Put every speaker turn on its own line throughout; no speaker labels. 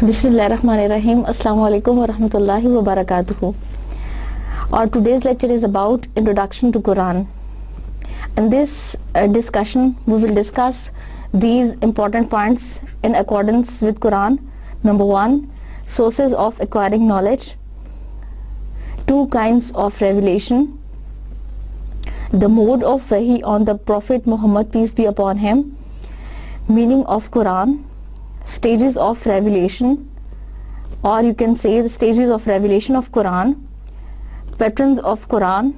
Bismillahirrahmanirrahim. Assalamu alaikum wa rahmatullahi wa barakatuhu. Our today's lecture is about introduction to Quran. In this discussion, we will discuss these important points in accordance with Quran. Number one, sources of acquiring knowledge. Two kinds of revelation. The mode of wahi on the Prophet Muhammad, peace be upon him. Meaning of Quran. Stages of revelation, or you can say the stages of revelation of Quran. Patterns of Quran.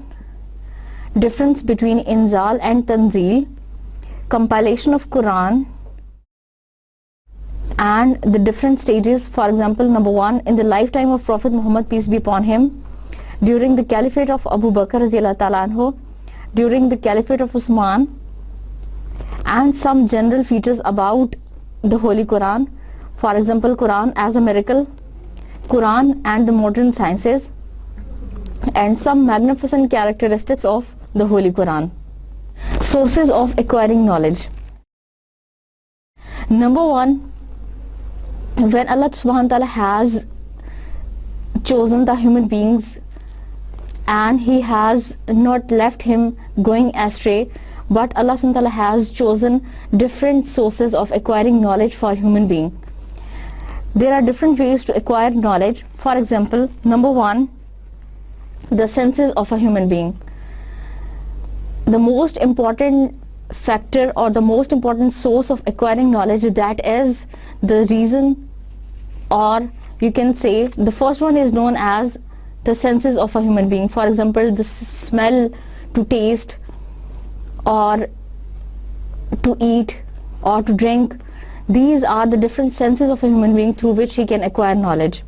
Difference between inzal and tanzeel. Compilation of Quran and the different stages. For example, number one, in the lifetime of Prophet Muhammad, peace be upon him, during the caliphate of Abu Bakr radiyallahu ta'ala anhu, during the caliphate of Usman, and some general features about the Holy Quran. For example, Quran as a miracle, Quran and the modern sciences, and some magnificent characteristics of the Holy Quran. Sources of acquiring knowledge. Number one, when Allah subhanahu wa ta'ala has chosen the human beings and He has not left him going astray, but Allah subhanahu wa ta'ala has chosen different sources of acquiring knowledge for human being. There are different ways to acquire knowledge. For example, number one, the senses of a human being. The most important factor or the most important source of acquiring knowledge, that is the reason, or you can say the first one is known as the senses of a human being. For example, the smell, to taste, or to eat, or to drink. These are the different senses of a human being through which he can acquire knowledge.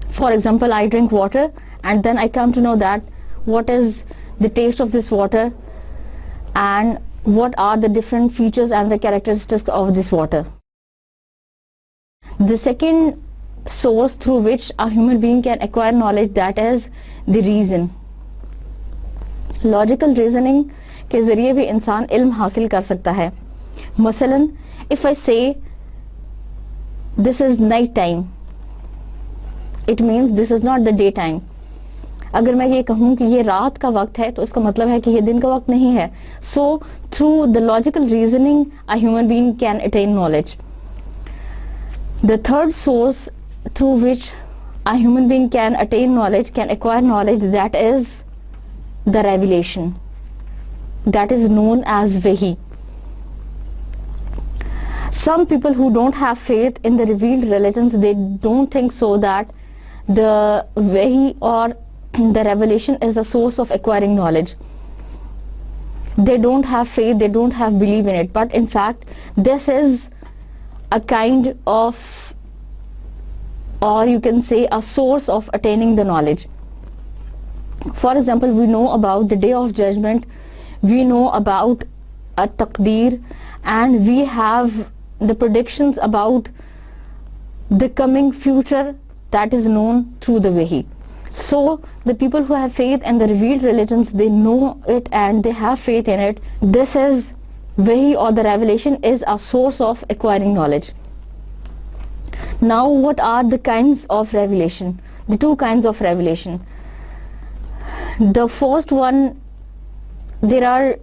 For example, I drink water and then I come to know that what is the taste of this water and what are the different features and the characteristics of this water. The second source through which a human being can acquire knowledge, that is the reason. Logical reasoning کے ذریعے بھی انسان علم حاصل کر سکتا ہے. مثلا if I say this is night time, it means this is not the day time. اگر میں یہ کہوں کہ یہ رات کا وقت ہے تو اس کا مطلب ہے کہ یہ دن کا وقت نہیں ہے. So through the logical reasoning a human being can attain knowledge. The third source through which a human being can attain knowledge, can acquire knowledge, that is the revelation. That is known as wahi. Some people who don't have faith in the revealed religions, they don't think so that the wahi or the revelation is the source of acquiring knowledge. They don't have faith, they don't have belief in it, but in fact this is a kind of, or you can say a source of attaining the knowledge. For example, we know about the day of judgment, we know about a taqdeer, and we have the predictions about the coming future, that is known through the wahi. So the people who have faith in the revealed religions, they know it and they have faith in it. This is wahi, or the revelation is a source of acquiring knowledge. Now what are the kinds of revelation? The two kinds of revelation. The first one, there are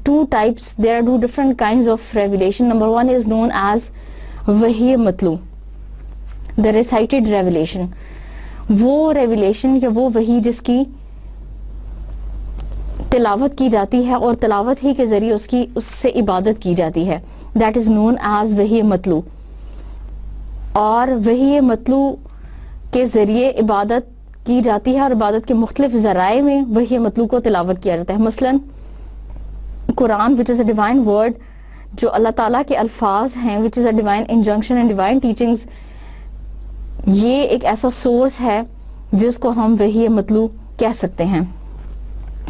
two types, there are two different kinds of revelation. Number one is known as wahi matlu, the recited revelation. وہ revelation یا وہ وحی جس کی تلاوت کی جاتی ہے اور تلاوت ہی کے ذریعے اس سے عبادت کی جاتی ہے, that is known as وحی مطلو. اور وحی مطلو کے ذریعے عبادت کی جاتی ہے اور عبادت کے مختلف ذرائع میں وحی مطلوع کو تلاوت کیا جاتا ہے. مثلا قرآن which is a divine word, جو اللہ تعالیٰ کے الفاظ ہیں, which is a divine injunction and divine teachings, یہ ایک ایسا سورس ہے جس کو ہم وحی مطلوع کہہ سکتے ہیں,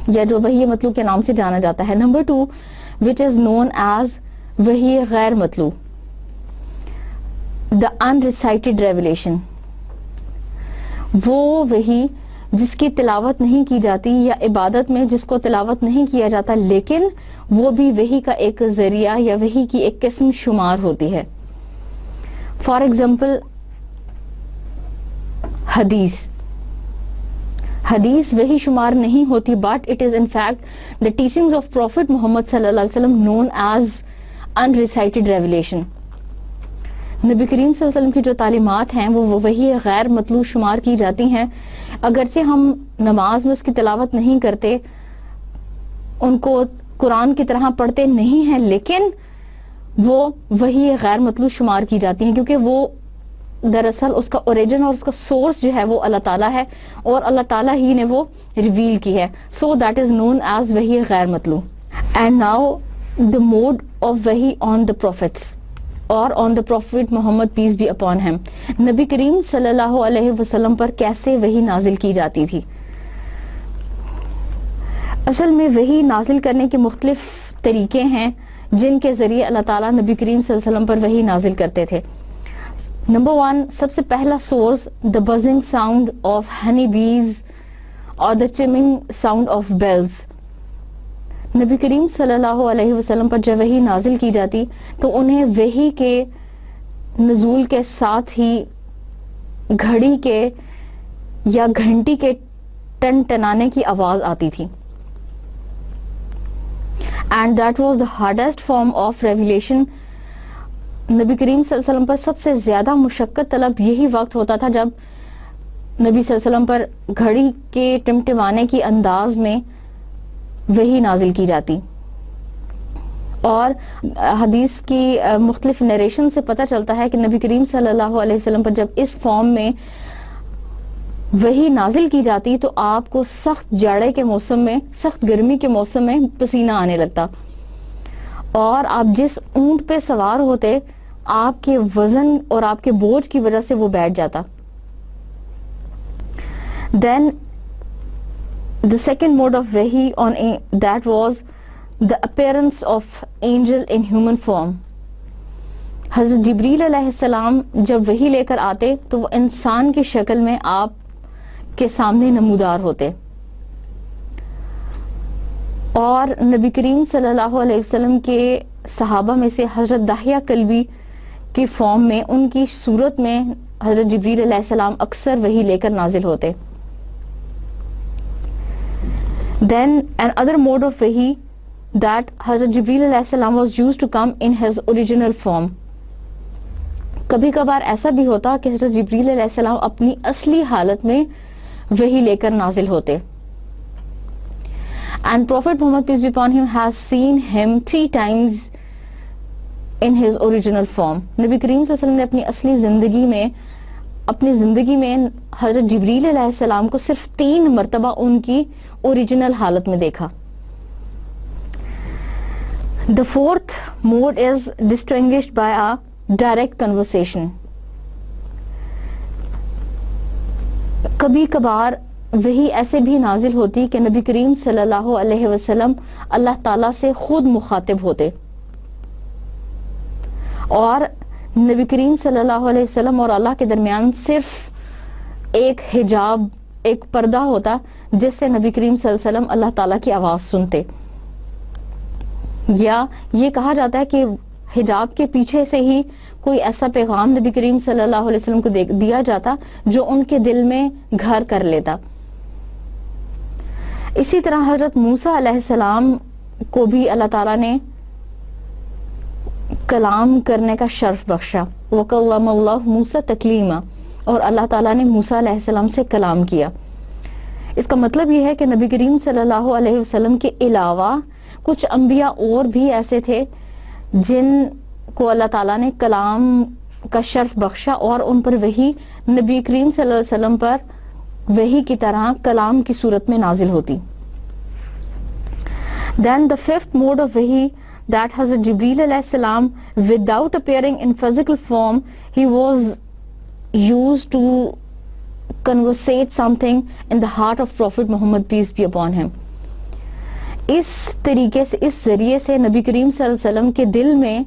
یا جو وحی مطلوع کے نام سے جانا جاتا ہے. Number 2 which is known as وحی غیر مطلوع, the unrecited revelation. وہ وحی جس کی تلاوت نہیں کی جاتی یا عبادت میں جس کو تلاوت نہیں کیا جاتا, لیکن وہ بھی وحی کا ایک ذریعہ یا وحی کی ایک قسم شمار ہوتی ہے. For example, حدیث وہی شمار نہیں ہوتی, but it is in fact the teachings of Prophet Muhammad صلی اللہ علیہ وسلم known as unrecited revelation. نبی کریم صلی اللہ علیہ وسلم کی جو تعلیمات ہیں وہ وہی غیر مطلوع شمار کی جاتی ہیں, اگرچہ ہم نماز میں اس کی تلاوت نہیں کرتے, ان کو قرآن کی طرح پڑھتے نہیں ہیں, لیکن وہ وہی غیر مطلوع شمار کی جاتی ہیں, کیونکہ وہ دراصل اس کا اوریجن اور اس کا سورس جو ہے وہ اللہ تعالیٰ ہے, اور اللہ تعالیٰ ہی نے وہ ریویل کی ہے. So that is known as وحی غیر مطلوع. And now the mode of wahi on the prophets or on the prophet Muhammad peace be upon him. نبی کریم صلی اللہ علیہ وسلم پر کیسے وحی نازل کی جاتی تھی؟ اصل میں وحی نازل کرنے کے مختلف طریقے ہیں جن کے ذریعے اللہ تعالیٰ نبی کریم صلی اللہ علیہ وسلم پر وحی نازل کرتے تھے. نمبر 1, سب سے پہلا source the buzzing sound of honey bees or the chiming sound of bells. نبی کریم صلی اللہ علیہ وسلم پر جب وحی نازل کی جاتی تو انہیں وحی کے نزول کے ساتھ ہی گھڑی کے یا گھنٹی کے ٹن ٹنانے کی آواز آتی تھی. And that was the hardest form of revelation. نبی کریم صلی اللہ علیہ وسلم پر سب سے زیادہ مشقت طلب یہی وقت ہوتا تھا جب نبی صلی اللہ علیہ وسلم پر گھڑی کے ٹمٹمانے کی انداز میں وحی نازل کی جاتی. اور حدیث کی مختلف نریشن سے پتہ چلتا ہے کہ نبی کریم صلی اللہ علیہ وسلم پر جب اس فارم میں وحی نازل کی جاتی تو آپ کو سخت جاڑے کے موسم میں, سخت گرمی کے موسم میں پسینہ آنے لگتا, اور آپ جس اونٹ پہ سوار ہوتے آپ کے وزن اور آپ کے بوجھ کی وجہ سے وہ بیٹھ جاتا. Then the second mode of wahi that was the appearance of angel in human form. حضرت جبریل علیہ السلام جب وحی لے کر آتے تو وہ انسان کی شکل میں آپ کے سامنے نمودار ہوتے, اور نبی کریم صلی اللہ علیہ وسلم کے صحابہ میں سے حضرت دحیہ کلبی کی فارم میں, ان کی صورت میں حضرت جبریل علیہ السلام اکثر وحی لے کر نازل ہوتے. Then another mode of wahi that Hazrat Jibreel alayhi salam was used to come in his original form. کبھی کبھار ایسا بھی ہوتا کہ حضرت جبریل علیہ السلام اپنی اصلی حالت میں وحی لے کر نازل ہوتے. And Prophet Muhammad peace be upon him has seen him 3 times in his original form. نبی کریم صلی اللہ علیہ وسلم نے اپنی اصلی زندگی میں حضرت جبریل علیہ السلام کو صرف 3 مرتبہ ان کی اوریجنل حالت میں دیکھا. The fourth mode is distinguished by a direct conversation. کبھی کبھار وہی ایسے بھی نازل ہوتی کہ نبی کریم صلی اللہ علیہ وسلم اللہ تعالیٰ سے خود مخاطب ہوتے, اور نبی کریم صلی اللہ علیہ وسلم اور اللہ کے درمیان صرف ایک حجاب, ایک پردہ ہوتا جس سے نبی کریم صلی اللہ علیہ وسلم اللہ تعالیٰ کی آواز سنتے. یا یہ کہا جاتا ہے کہ حجاب کے پیچھے سے ہی کوئی ایسا پیغام نبی کریم صلی اللہ علیہ وسلم کو دیا جاتا جو ان کے دل میں گھر کر لیتا. اسی طرح حضرت موسیٰ علیہ السلام کو بھی اللہ تعالیٰ نے کلام کرنے کا شرف بخشا. وَكَلَّمَ اللَّهُ مُوسَىٰ تَكْلِيمًا, اور اللہ تعالیٰ نے موسیٰ علیہ السلام سے کلام کیا. اس کا مطلب یہ ہے کہ نبی کریم صلی اللہ علیہ وسلم کے علاوہ کچھ انبیاء اور بھی ایسے تھے جن کو اللہ تعالیٰ نے کلام کا شرف بخشا, اور ان پر وحی نبی کریم صلی اللہ علیہ وسلم پر وحی کی طرح کلام کی صورت میں نازل ہوتی. Then the fifth mode of wahi that Hazrat Jibreel alayhi salam, without appearing in physical form, he was used to conversate something in the heart of Prophet Muhammad peace be upon him. اس طریقے سے, اس ذریعے سے نبی کریم صلی اللہ علیہ وسلم کے دل میں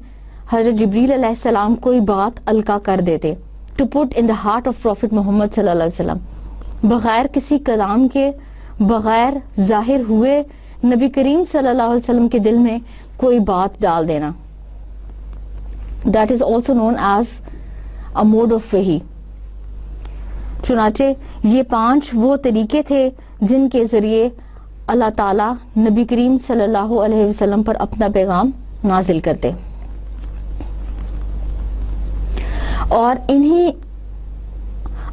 حضرت جبریل علیہ السلام کوئی بات القا کر دیتے, to put in the heart of Prophet Muhammad صلی اللہ علیہ وسلم, بغیر کسی کلام کے, بغیر ظاہر ہوئے نبی کریم صلی اللہ علیہ وسلم کے دل میں کوئی بات ڈال دینا. That is also known as a mode of wahi. چنانچہ یہ 5 وہ طریقے تھے جن کے ذریعے اللہ تعالیٰ نبی کریم صلی اللہ علیہ وسلم پر اپنا پیغام نازل کرتے. اور انہی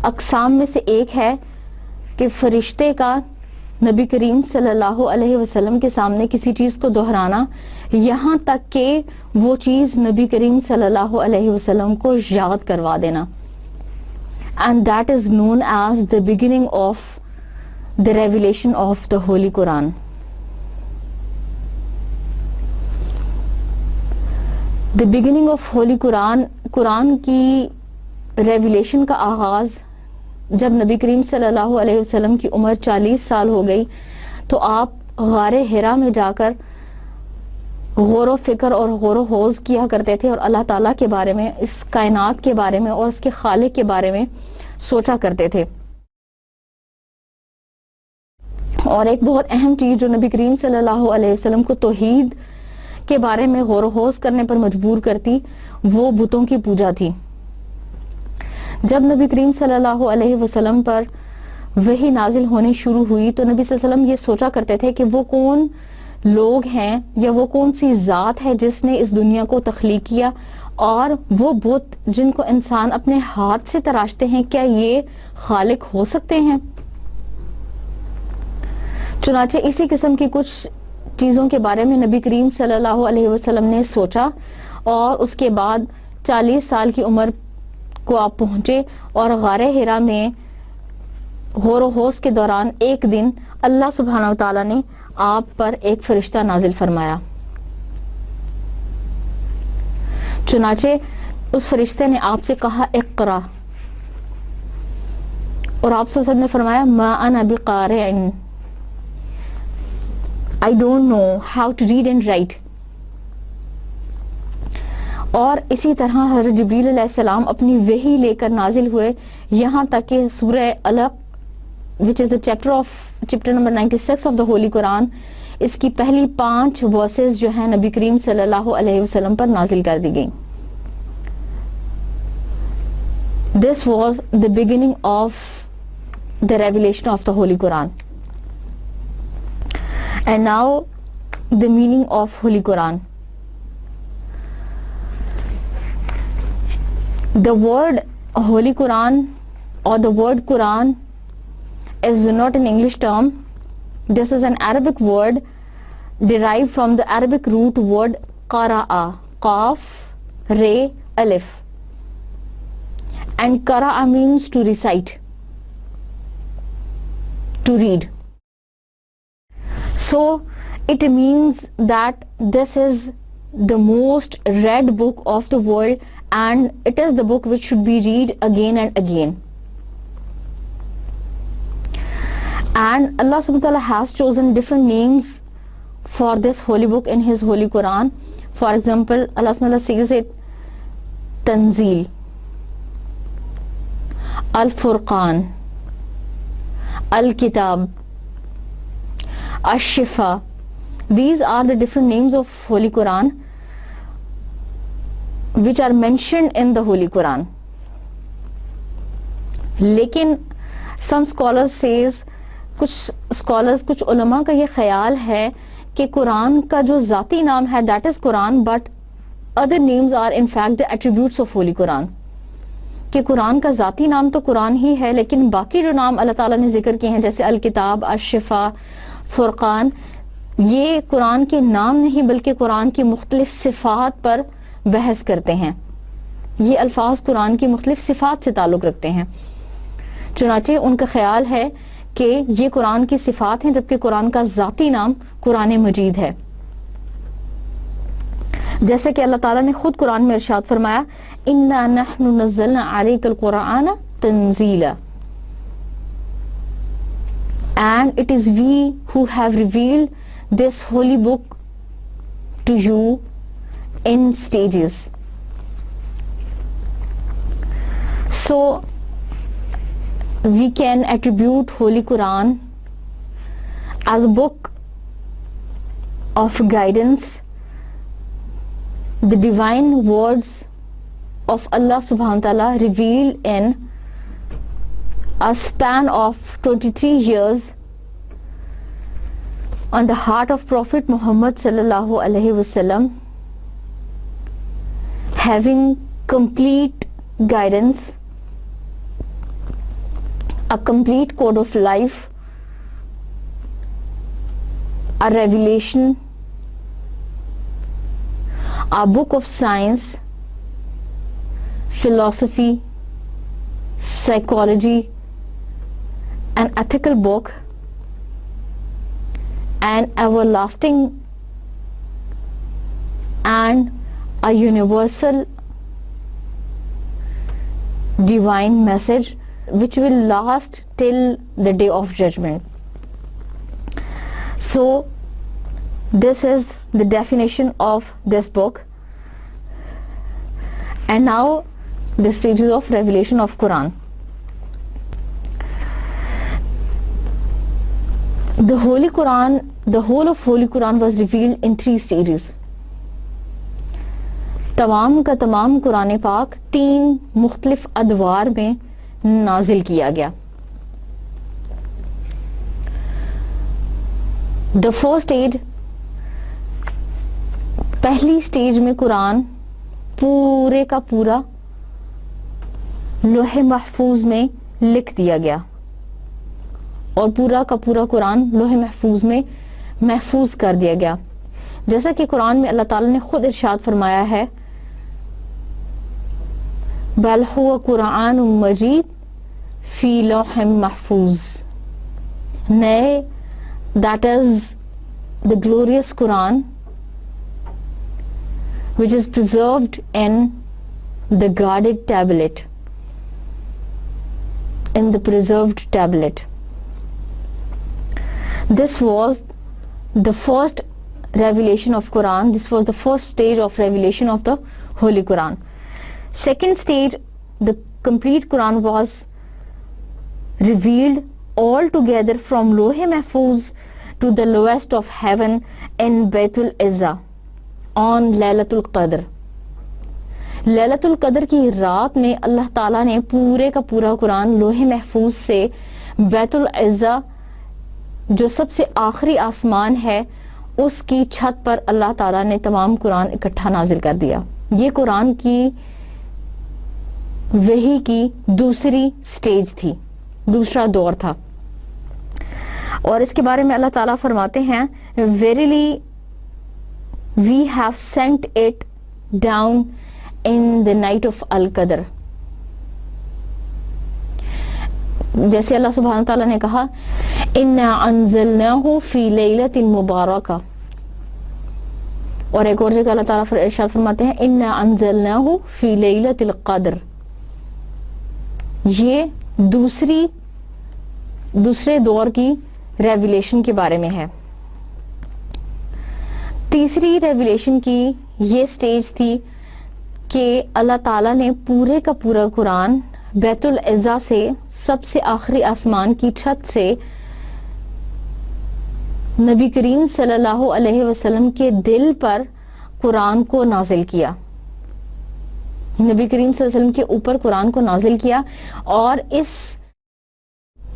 اقسام میں سے ایک ہے کہ فرشتے کا نبی کریم صلی اللہ علیہ وسلم کے سامنے کسی چیز کو دہرانا یہاں تک کہ وہ چیز نبی کریم صلی اللہ علیہ وسلم کو یاد کروا دینا. And that is known as the beginning of the revelation of the Holy Quran. The beginning of Holy Quran, قرآن کی ریویلیشن کا آغاز جب نبی کریم صلی اللہ علیہ وسلم کی عمر 40 سال ہو گئی تو آپ غار حرا میں جا کر غور و فکر اور غور و خوض کیا کرتے تھے اور اللہ تعالیٰ کے بارے میں، اس کائنات کے بارے میں اور اس کے خالق کے بارے میں سوچا کرتے تھے. اور ایک بہت اہم چیز جو نبی کریم صلی اللہ علیہ وسلم کو توحید کے بارے میں غور و خوض کرنے پر مجبور کرتی وہ بتوں کی پوجا تھی. جب نبی کریم صلی اللہ علیہ وسلم پر وحی نازل ہونی شروع ہوئی تو نبی صلی اللہ علیہ وسلم یہ سوچا کرتے تھے کہ وہ کون لوگ ہیں یا وہ کون سی ذات ہے جس نے اس دنیا کو تخلیق کیا، اور وہ بت جن کو انسان اپنے ہاتھ سے تراشتے ہیں کیا یہ خالق ہو سکتے ہیں. چنانچہ اسی قسم کی کچھ چیزوں کے بارے میں نبی کریم صلی اللہ علیہ وسلم نے سوچا اور اس کے بعد 40 سال کی عمر کو آپ پہنچے اور غار حرا میں غور و خوض کے دوران ایک دن اللہ سبحانہ وتعالی نے آپ پر ایک فرشتہ نازل فرمایا. چنانچہ اس فرشتے نے آپ سے کہا اقرا، اور آپ صلی اللہ علیہ وسلم نے فرمایا ما انا بقارئ، I don't know how to read and write. اور اسی طرح حضرت جبریل علیہ السلام اپنی وحی لے کر نازل ہوئے یہاں تک کہ سورہ علق which is the chapter number 96 of the Holy Quran، اس کی پہلی 5 verses جو ہیں نبی کریم صلی اللہ علیہ وسلم پر نازل کر دی گئیں. This was the beginning of the revelation of the Holy Quran. And now the meaning of Holy Quran. The word Holy Quran or the word Quran is not an English term. This is an Arabic word derived from the Arabic root word qara'a, qaf, re, alif. And qara'a means to recite, to read. So it means that this is the most read book of the world, and it is the book which should be read again and again. And Allah subhanahu wa ta'ala has chosen different names for this holy book in his holy Quran. For example, Allah subhanahu wa ta'ala says it Tanzeel, Al-Furqan, Al-Kitab, Ash-Shifa. These are the different names of Holy Quran which are mentioned in the Holy Quran. لیکن some scholars says، کچھ علماء کا یہ خیال ہے کہ قرآن کا جو ذاتی نام ہے that is Quran, but other names are in fact the attributes of Holy Quran. کہ قرآن کا ذاتی نام تو قرآن ہی ہے لیکن باقی جو نام اللہ تعالیٰ نے ذکر کیے ہیں جیسے الکتاب، الشفا، فرقان، یہ قرآن کے نام نہیں بلکہ قرآن کی مختلف صفات پر بحث کرتے ہیں. یہ الفاظ قرآن کی مختلف صفات سے تعلق رکھتے ہیں. چنانچہ ان کا خیال ہے کہ یہ قرآن کی صفات ہیں جبکہ قرآن کا ذاتی نام قرآن مجید ہے. جیسے کہ اللہ تعالیٰ نے خود قرآن میں ارشاد فرمایا اِنَّا نَحْنُ نَزَّلْنَا عَلَيْكَ الْقُرْآنَ تَنزِيلًا، and it is we who have revealed this holy book to you in stages. So we can attribute Holy Quran as a book of guidance, the divine words of Allah subhanahu wa ta'ala revealed in a span of 23 years on the heart of Prophet Muhammad sallallahu alaihi wasallam, having complete guidance, a complete code of life, a revelation, a book of science, philosophy, psychology, an ethical book, an everlasting and a universal divine message which will last till the day of judgment. So this is the definition of this book. And now the stages of revelation of Quran. The Holy Quran, the whole of Holy Quran was revealed in 3 stages. تمام کا تمام قرآن پاک 3 مختلف ادوار میں نازل کیا گیا. The first stage, پہلی سٹیج میں قرآن پورے کا پورا لوح محفوظ میں لکھ دیا گیا اور پورا کا پورا قرآن لوح محفوظ میں محفوظ کر دیا گیا. جیسا کہ قرآن میں اللہ تعالیٰ نے خود ارشاد فرمایا ہے بل هو قرآن مجید فی لوح محفوظ. نئے that is the glorious Quran which is preserved in the guarded tablet, in the preserved tablet. This was the first revelation of Quran. This was the first stage of revelation of the Holy Quran. Second stage, the complete Quran was revealed all together from Lohe Mahfuz to the lowest of heaven in Baitul Izza on Laylatul Qadr. Laylatul Qadr کی رات میں اللہ تعالیٰ نے پورے کا پورا قرآن لوح محفوظ سے بیت العزہ جو سب سے آخری آسمان ہے اس کی چھت پر اللہ تعالیٰ نے تمام قرآن اکٹھا نازل کر دیا. یہ قرآن کی وحی کی دوسری سٹیج تھی, دوسرا دور تھا. اور اس کے بارے میں اللہ تعالیٰ فرماتے ہیں Verily we have sent it down in the night of Al-Qadr. جیسے اللہ سبحانہ تعالیٰ نے کہا اِنَّا أَنزَلْنَاهُ فِي لَيْلَةٍ مُبَارَكَةٍ, اور ایک اور جگہ اللہ تعالیٰ ارشاد فرماتے ہیں اِنَّا أَنزَلْنَاهُ فِي لَيْلَةِ الْقَدْر. یہ دوسرے دور کی ریویلیشن کے بارے میں ہے. تیسری ریویلیشن کی یہ سٹیج تھی کہ اللہ تعالیٰ نے پورے کا پورا قرآن بیت العزہ سے سب سے آخری آسمان کی چھت سے نبی کریم صلی اللہ علیہ وسلم کے دل پر قرآن کو نازل کیا. نبی کریم صلی اللہ علیہ وسلم کے اوپر قرآن کو نازل کیا, اور اس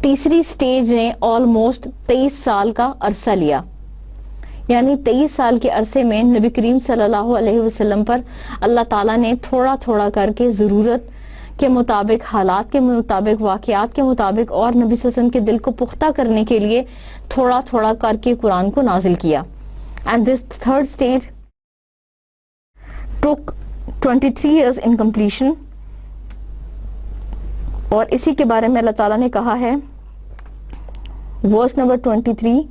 تیسری سٹیج نے آلموسٹ 23 سال کا عرصہ لیا. یعنی 23 سال کے عرصے میں نبی کریم صلی اللہ علیہ وسلم پر اللہ تعالیٰ نے تھوڑا تھوڑا کر کے ضرورت کے مطابق, حالات کے مطابق, واقعات کے مطابق اور نبی صلی اللہ علیہ وسلم کے دل کو پختہ کرنے کے لیے تھوڑا تھوڑا کر کے قرآن کو نازل کیا. And this third stage took 23 years in completion. اور اسی کے بارے میں اللہ تعالیٰ نے کہا ہے verse number 23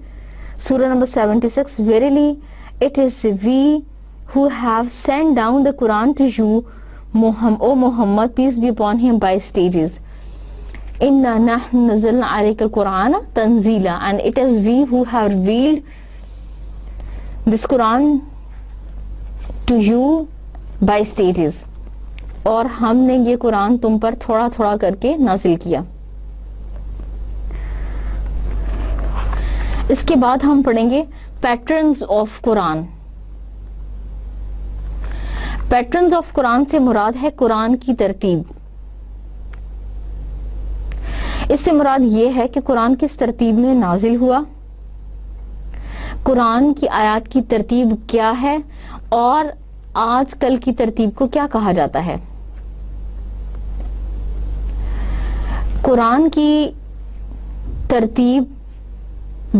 سورہ number 76 Verily it is we who have sent down the Quran to you, O Muhammad, peace be upon him, by stages. Inna nahnu nazzalna alayka al-Qur'ana tanzila, and it is we who have revealed this Quran to you by stages. اور ہم نے یہ قرآن تم پر تھوڑا تھوڑا کر کے نازل کیا. اس کے بعد ہم پڑھیں گے patterns of Quran. Patterns of Quran سے مراد ہے قرآن کی ترتیب. اس سے مراد یہ ہے کہ قرآن کس ترتیب میں نازل ہوا, قرآن کی آیات کی ترتیب کیا ہے, اور آج کل کی ترتیب کو کیا کہا جاتا ہے. قرآن کی ترتیب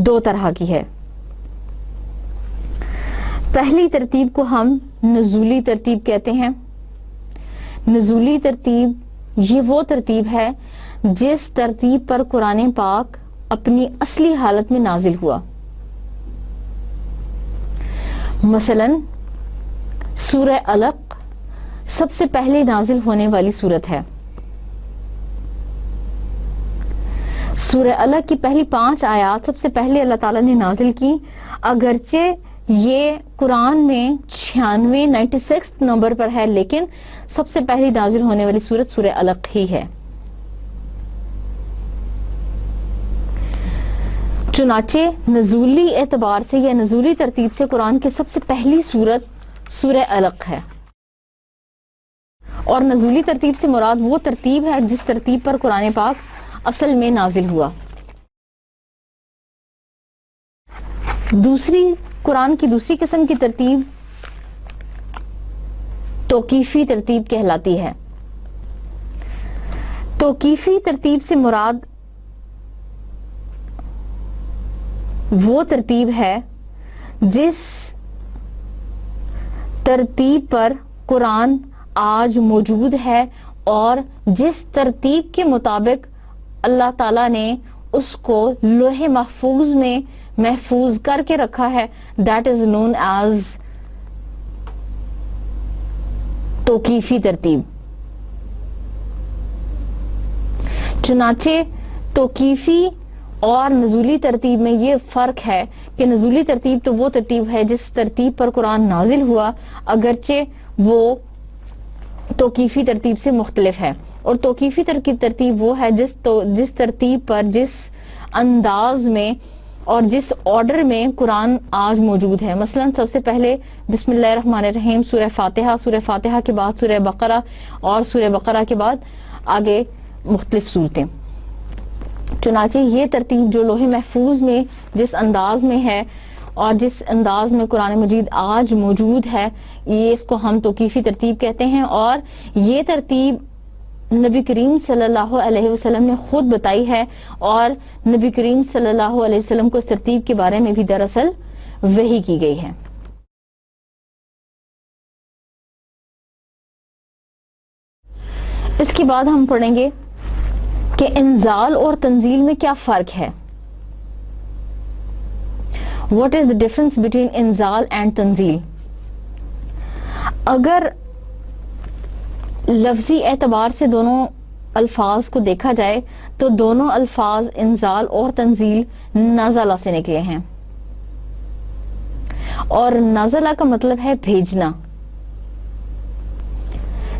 دو طرح کی ہے. پہلی ترتیب کو ہم نزولی ترتیب کہتے ہیں. نزولی ترتیب یہ وہ ترتیب ہے جس ترتیب پر قرآن پاک اپنی اصلی حالت میں نازل ہوا. مثلا سورہ علق سب سے پہلے نازل ہونے والی سورت ہے. سورہ علق کی پہلی 5 آیات سب سے پہلے اللہ تعالیٰ نے نازل کی, اگرچہ یہ قرآن میں 96 نمبر پر ہے, لیکن سب سے پہلی نازل ہونے والی سورت سورہ علق ہی ہے. چنانچہ نزولی اعتبار سے یا نزولی ترتیب سے قرآن کی سب سے پہلی سورت سورہ علق ہے, اور نزولی ترتیب سے مراد وہ ترتیب ہے جس ترتیب پر قرآن پاک اصل میں نازل ہوا. قرآن کی دوسری قسم کی ترتیب توقیفی ترتیب کہلاتی ہے. توقیفی ترتیب سے مراد وہ ترتیب ہے جس ترتیب پر قرآن آج موجود ہے, اور جس ترتیب کے مطابق اللہ تعالیٰ نے اس کو لوح محفوظ میں محفوظ کر کے رکھا ہے. That is known as توقیفی ترتیب. چنانچہ توقیفی اور نزولی ترتیب میں یہ فرق ہے کہ نزولی ترتیب تو وہ ترتیب ہے جس ترتیب پر قرآن نازل ہوا, اگرچہ وہ توقیفی ترتیب سے مختلف ہے. اور توقیفی ترتیب وہ ہے جس ترتیب پر, جس انداز میں اور جس آرڈر میں قرآن آج موجود ہے. مثلا سب سے پہلے بسم اللہ الرحمن الرحیم, سورہ فاتحہ کے بعد سورہ بقرہ, اور سورہ بقرہ کے بعد آگے مختلف صورتیں. چنانچہ یہ ترتیب جو لوح محفوظ میں جس انداز میں ہے اور جس انداز میں قرآن مجید آج موجود ہے, یہ اس کو ہم توقیفی ترتیب کہتے ہیں. اور یہ ترتیب نبی کریم صلی اللہ علیہ وسلم نے خود بتائی ہے, اور نبی کریم صلی اللہ علیہ وسلم کو اس ترتیب کے بارے میں بھی دراصل وحی کی گئی ہے. اس کے بعد ہم پڑھیں گے کہ انزال اور تنزیل میں کیا فرق ہے. What is the difference between انزال and تنزیل. اگر لفظی اعتبار سے دونوں الفاظ کو دیکھا جائے تو دونوں الفاظ انزال اور تنزیل نزلہ سے نکلے ہیں, اور نزلہ کا مطلب ہے بھیجنا.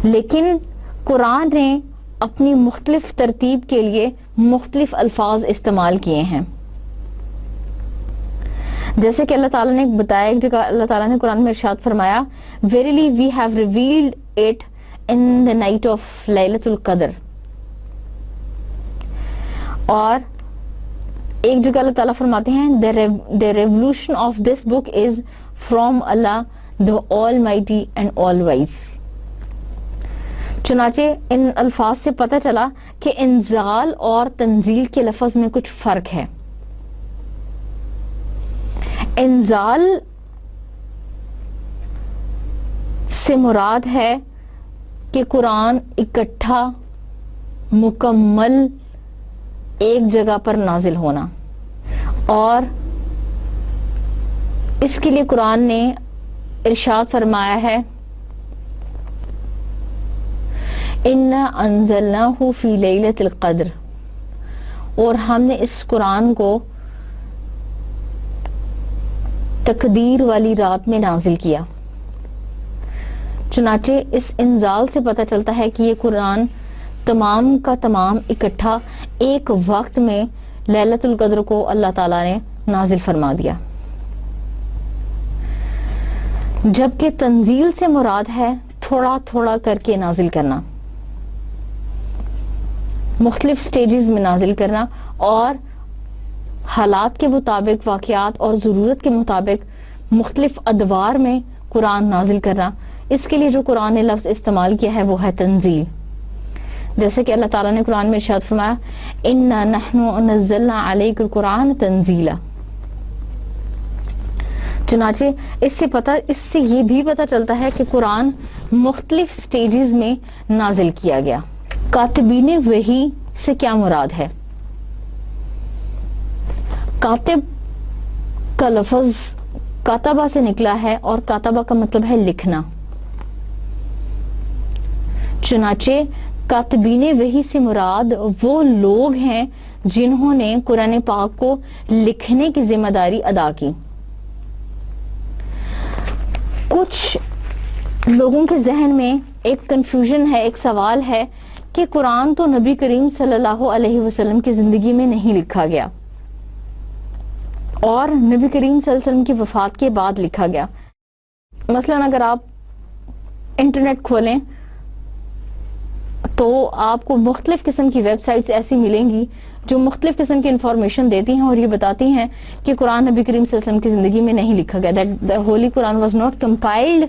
لیکن قرآن نے اپنی مختلف ترتیب کے لیے مختلف الفاظ استعمال کیے ہیں. جیسے کہ اللہ تعالیٰ نے بتایا, ایک جگہ اللہ تعالیٰ نے قرآن میں ارشاد فرمایا, Verily we have revealed it in the night of لیلۃ القدر. اور ایک جگہ اللہ تعالیٰ فرماتے ہیں, The revelation of this book is from Allah, the Almighty and All-Wise. چنانچہ ان الفاظ سے پتہ چلا کہ انزال اور تنزیل کے لفظ میں کچھ فرق ہے. انزال سے مراد ہے کہ قرآن اکٹھا مکمل ایک جگہ پر نازل ہونا, اور اس کے لیے قرآن نے ارشاد فرمایا ہے, اِنَّا أَنزَلْنَاهُ فِي لَيْلَةِ الْقَدْرِ, اور ہم نے اس قرآن کو تقدیر والی رات میں نازل کیا. چنانچہ اس انزال سے پتہ چلتا ہے کہ یہ قرآن تمام کا تمام اکٹھا ایک وقت میں لیلۃ القدر کو اللہ تعالیٰ نے نازل فرما دیا. جبکہ تنزیل سے مراد ہے تھوڑا تھوڑا کر کے نازل کرنا، مختلف سٹیجز میں نازل کرنا، اور حالات کے مطابق، واقعات اور ضرورت کے مطابق مختلف ادوار میں قرآن نازل کرنا۔ اس کے لیے جو قرآن نے لفظ استعمال کیا ہے وہ ہے تنزیل، جیسے کہ اللہ تعالیٰ نے قرآن میں ارشاد فرمایا اِنَّا نَحْنُ نَزَّلْنَا عَلَيْكَ الْقُرْآنَ تَنزِيلًا۔ چنانچہ اس سے یہ بھی پتہ چلتا ہے کہ قرآن مختلف سٹیجز میں نازل کیا گیا۔ کاتبین وحی سے کیا مراد ہے؟ کاتب کا لفظ کاتبہ سے نکلا ہے، اور کاتبہ کا مطلب ہے لکھنا۔ چنانچہ کاتبین وحی سے مراد وہ لوگ ہیں جنہوں نے قرآن پاک کو لکھنے کی ذمہ داری ادا کی۔ کچھ لوگوں کے ذہن میں ایک کنفیوژن ہے، ایک سوال ہے کہ قرآن تو نبی کریم صلی اللہ علیہ وسلم کی زندگی میں نہیں لکھا گیا، اور نبی کریم صلی اللہ علیہ وسلم کی وفات کے بعد لکھا گیا۔ مثلا اگر آپ انٹرنیٹ کھولیں تو آپ کو مختلف قسم کی ویب سائٹس ایسی ملیں گی جو مختلف قسم کی انفارمیشن دیتی ہیں اور یہ بتاتی ہیں کہ قرآن نبی کریم صلی اللہ علیہ وسلم کی زندگی میں نہیں لکھا گیا، that the holy Quran was not compiled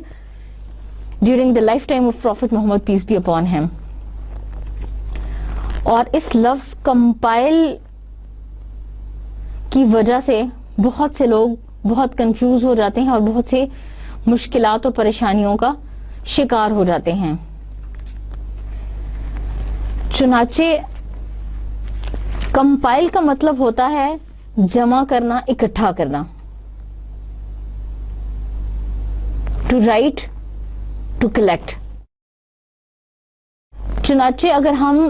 during the lifetime of Prophet Muhammad peace be upon him۔ اور اس لفظ کمپائل کی وجہ سے بہت سے لوگ بہت کنفیوز ہو جاتے ہیں اور بہت سے مشکلات اور پریشانیوں کا شکار ہو جاتے ہیں۔ چنانچہ کمپائل کا مطلب ہوتا ہے جمع کرنا، اکٹھا کرنا، ٹو رائٹ، ٹو کلیکٹ۔ چنانچہ اگر ہم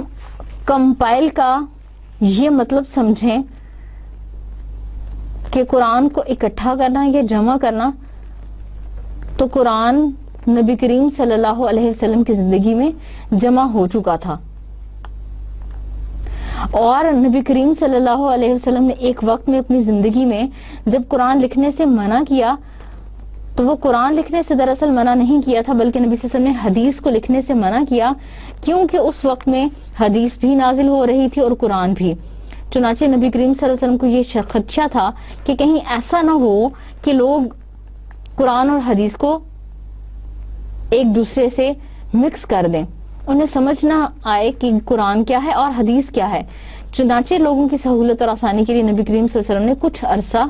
کمپائل کا یہ مطلب سمجھیں کہ قرآن کو اکٹھا کرنا یا جمع کرنا، تو قرآن نبی کریم صلی اللہ علیہ وسلم کی زندگی میں جمع ہو چکا تھا، اور نبی کریم صلی اللہ علیہ وسلم نے ایک وقت میں اپنی زندگی میں جب قرآن لکھنے سے منع کیا تو وہ قرآن لکھنے سے دراصل منع نہیں کیا تھا، بلکہ نبی صلی اللہ علیہ وسلم نے حدیث کو لکھنے سے منع کیا، کیونکہ اس وقت میں حدیث بھی نازل ہو رہی تھی اور قرآن بھی۔ چنانچہ نبی کریم صلی اللہ علیہ وسلم کو یہ خدشہ تھا کہ کہیں ایسا نہ ہو کہ لوگ قرآن اور حدیث کو ایک دوسرے سے مکس کر دیں، انہیں سمجھ نہ آئے کہ قرآن کیا ہے اور حدیث کیا ہے۔ چنانچہ لوگوں کی سہولت اور آسانی کے لیے نبی کریم صلی اللہ علیہ وسلم نے کچھ عرصہ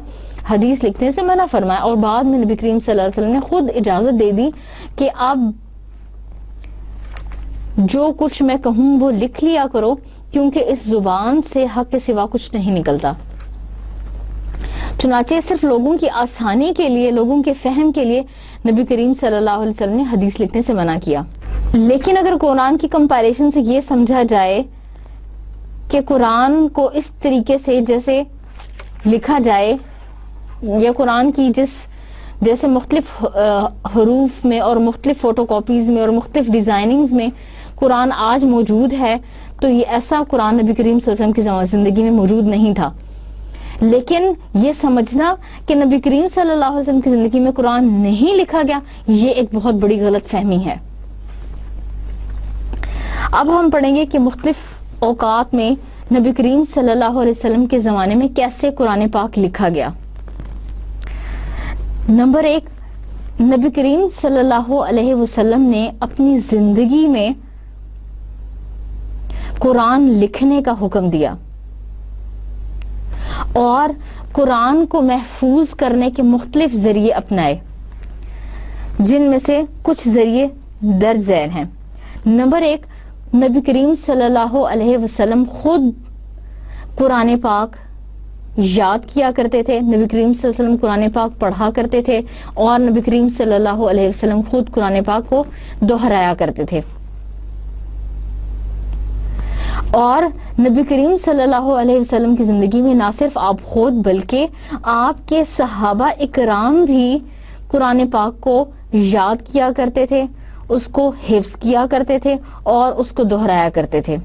حدیث لکھنے سے منع فرمایا، اور بعد میں نبی کریم صلی اللہ علیہ وسلم نے خود اجازت دے دی کہ اب جو کچھ میں کہوں وہ لکھ لیا کرو، کیونکہ اس زبان سے حق کے سوا کچھ نہیں نکلتا۔ چنانچہ صرف لوگوں کی آسانی کے لیے، لوگوں کے فہم کے لیے نبی کریم صلی اللہ علیہ وسلم نے حدیث لکھنے سے منع کیا۔ لیکن اگر قرآن کی کمپائلیشن سے یہ سمجھا جائے کہ قرآن کو اس طریقے سے جیسے لکھا جائے، یا قرآن کی جیسے مختلف حروف میں اور مختلف فوٹو کاپیز میں اور مختلف ڈیزائننگز میں قرآن آج موجود ہے، تو یہ ایسا قرآن نبی کریم صلی اللہ علیہ وسلم کی زندگی میں موجود نہیں تھا۔ لیکن یہ سمجھنا کہ نبی کریم صلی اللہ علیہ وسلم کی زندگی میں قرآن نہیں لکھا گیا، یہ ایک بہت بڑی غلط فہمی ہے۔ اب ہم پڑھیں گے کہ مختلف اوقات میں نبی کریم صلی اللہ علیہ وسلم کے زمانے میں کیسے قرآن پاک لکھا گیا۔ نمبر 1، نبی کریم صلی اللہ علیہ وسلم نے اپنی زندگی میں قرآن لکھنے کا حکم دیا، اور قرآن کو محفوظ کرنے کے مختلف ذریعے اپنائے، جن میں سے کچھ ذریعے درج ذیل ہیں۔ نمبر 1، نبی کریم صلی اللہ علیہ وسلم خود قرآن پاک یاد کیا کرتے تھے، نبی کریم صلی اللہ علیہ وسلم قرآن پاک پڑھا کرتے تھے، اور نبی کریم صلی اللہ علیہ وسلم خود قرآن پاک کو دہرایا کرتے تھے۔ اور نبی کریم صلی اللہ علیہ وسلم کی زندگی میں نہ صرف آپ خود بلکہ آپ کے صحابہ اکرام بھی قرآن پاک کو یاد کیا کرتے تھے، اس کو حفظ کیا کرتے تھے اور اس کو دہرایا کرتے تھے۔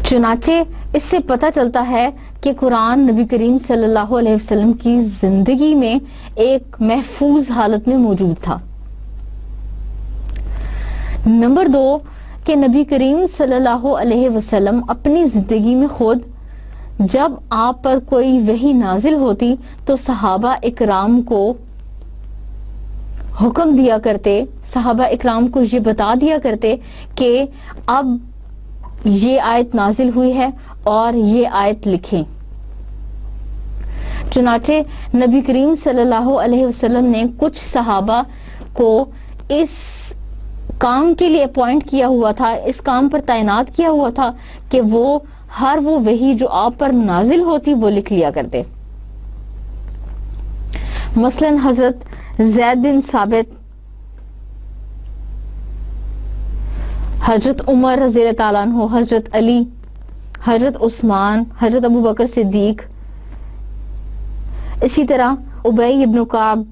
چنانچہ اس سے پتہ چلتا ہے کہ قرآن نبی کریم صلی اللہ علیہ وسلم کی زندگی میں ایک محفوظ حالت میں موجود تھا. نمبر 2 کہ نبی کریم صلی اللہ علیہ وسلم اپنی زندگی میں خود جب آپ پر کوئی وحی نازل ہوتی تو صحابہ اکرام کو حکم دیا کرتے، صحابہ اکرام کو یہ بتا دیا کرتے کہ اب یہ آیت نازل ہوئی ہے اور یہ آیت لکھیں. چنانچہ نبی کریم صلی اللہ علیہ وسلم نے کچھ صحابہ کو اس کام کے لیے اپوائنٹ کیا ہوا تھا، اس کام پر تعینات کیا ہوا تھا کہ وہ ہر وہ وحی جو آپ پر نازل ہوتی وہ لکھ لیا کرتے. مثلا حضرت زید بن ثابت، حضرت عمر رضی اللہ تعالیٰ عنہ، حضرت علی، حضرت عثمان، حضرت ابو بکر صدیق، اسی طرح ابی ابن کعب،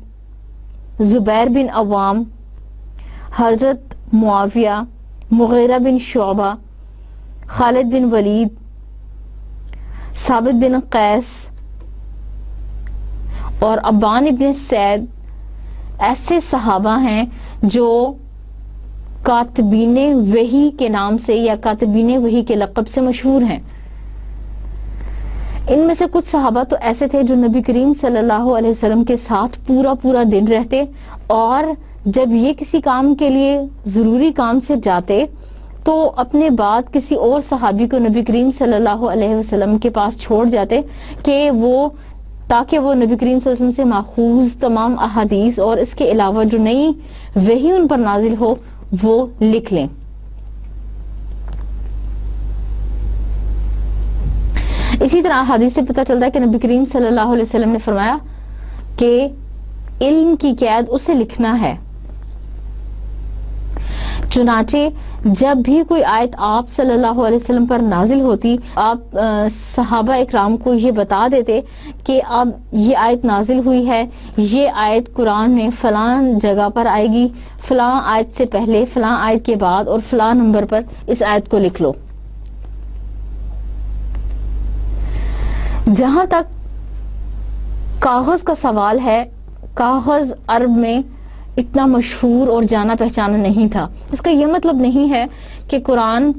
زبیر بن عوام، حضرت معاویہ، مغیرہ بن شعبہ، خالد بن ولید، ثابت بن قیس اور ابان ابن سعید ایسے صحابہ ہیں جو کاتبین وحی کے نام سے یا کاتبین وحی کے لقب سے مشہور ہیں. ان میں سے کچھ صحابہ تو ایسے تھے جو نبی کریم صلی اللہ علیہ وسلم کے ساتھ پورا دن رہتے، اور جب یہ کسی کام کے لیے ضروری کام سے جاتے تو اپنے بعد کسی اور صحابی کو نبی کریم صلی اللہ علیہ وسلم کے پاس چھوڑ جاتے کہ تاکہ وہ نبی کریم صلی اللہ علیہ وسلم سے ماخوذ تمام احادیث اور اس کے علاوہ جو نئی وحی ان پر نازل ہو وہ لکھ لیں. اسی طرح احادیث سے پتہ چلتا ہے کہ نبی کریم صلی اللہ علیہ وسلم نے فرمایا کہ علم کی قید اسے لکھنا ہے. چنانچہ جب بھی کوئی آیت آپ صلی اللہ علیہ وسلم پر نازل ہوتی، آپ صحابہ اکرام کو یہ بتا دیتے کہ اب یہ آیت نازل ہوئی ہے، یہ آیت قرآن میں فلاں جگہ پر آئے گی، فلاں آیت سے پہلے، فلاں آیت کے بعد اور فلاں نمبر پر اس آیت کو لکھ لو. جہاں تک کاغذ کا سوال ہے، کاغذ عرب میں اتنا مشہور اور جانا پہچانا نہیں تھا. اس کا یہ مطلب نہیں ہے کہ قرآن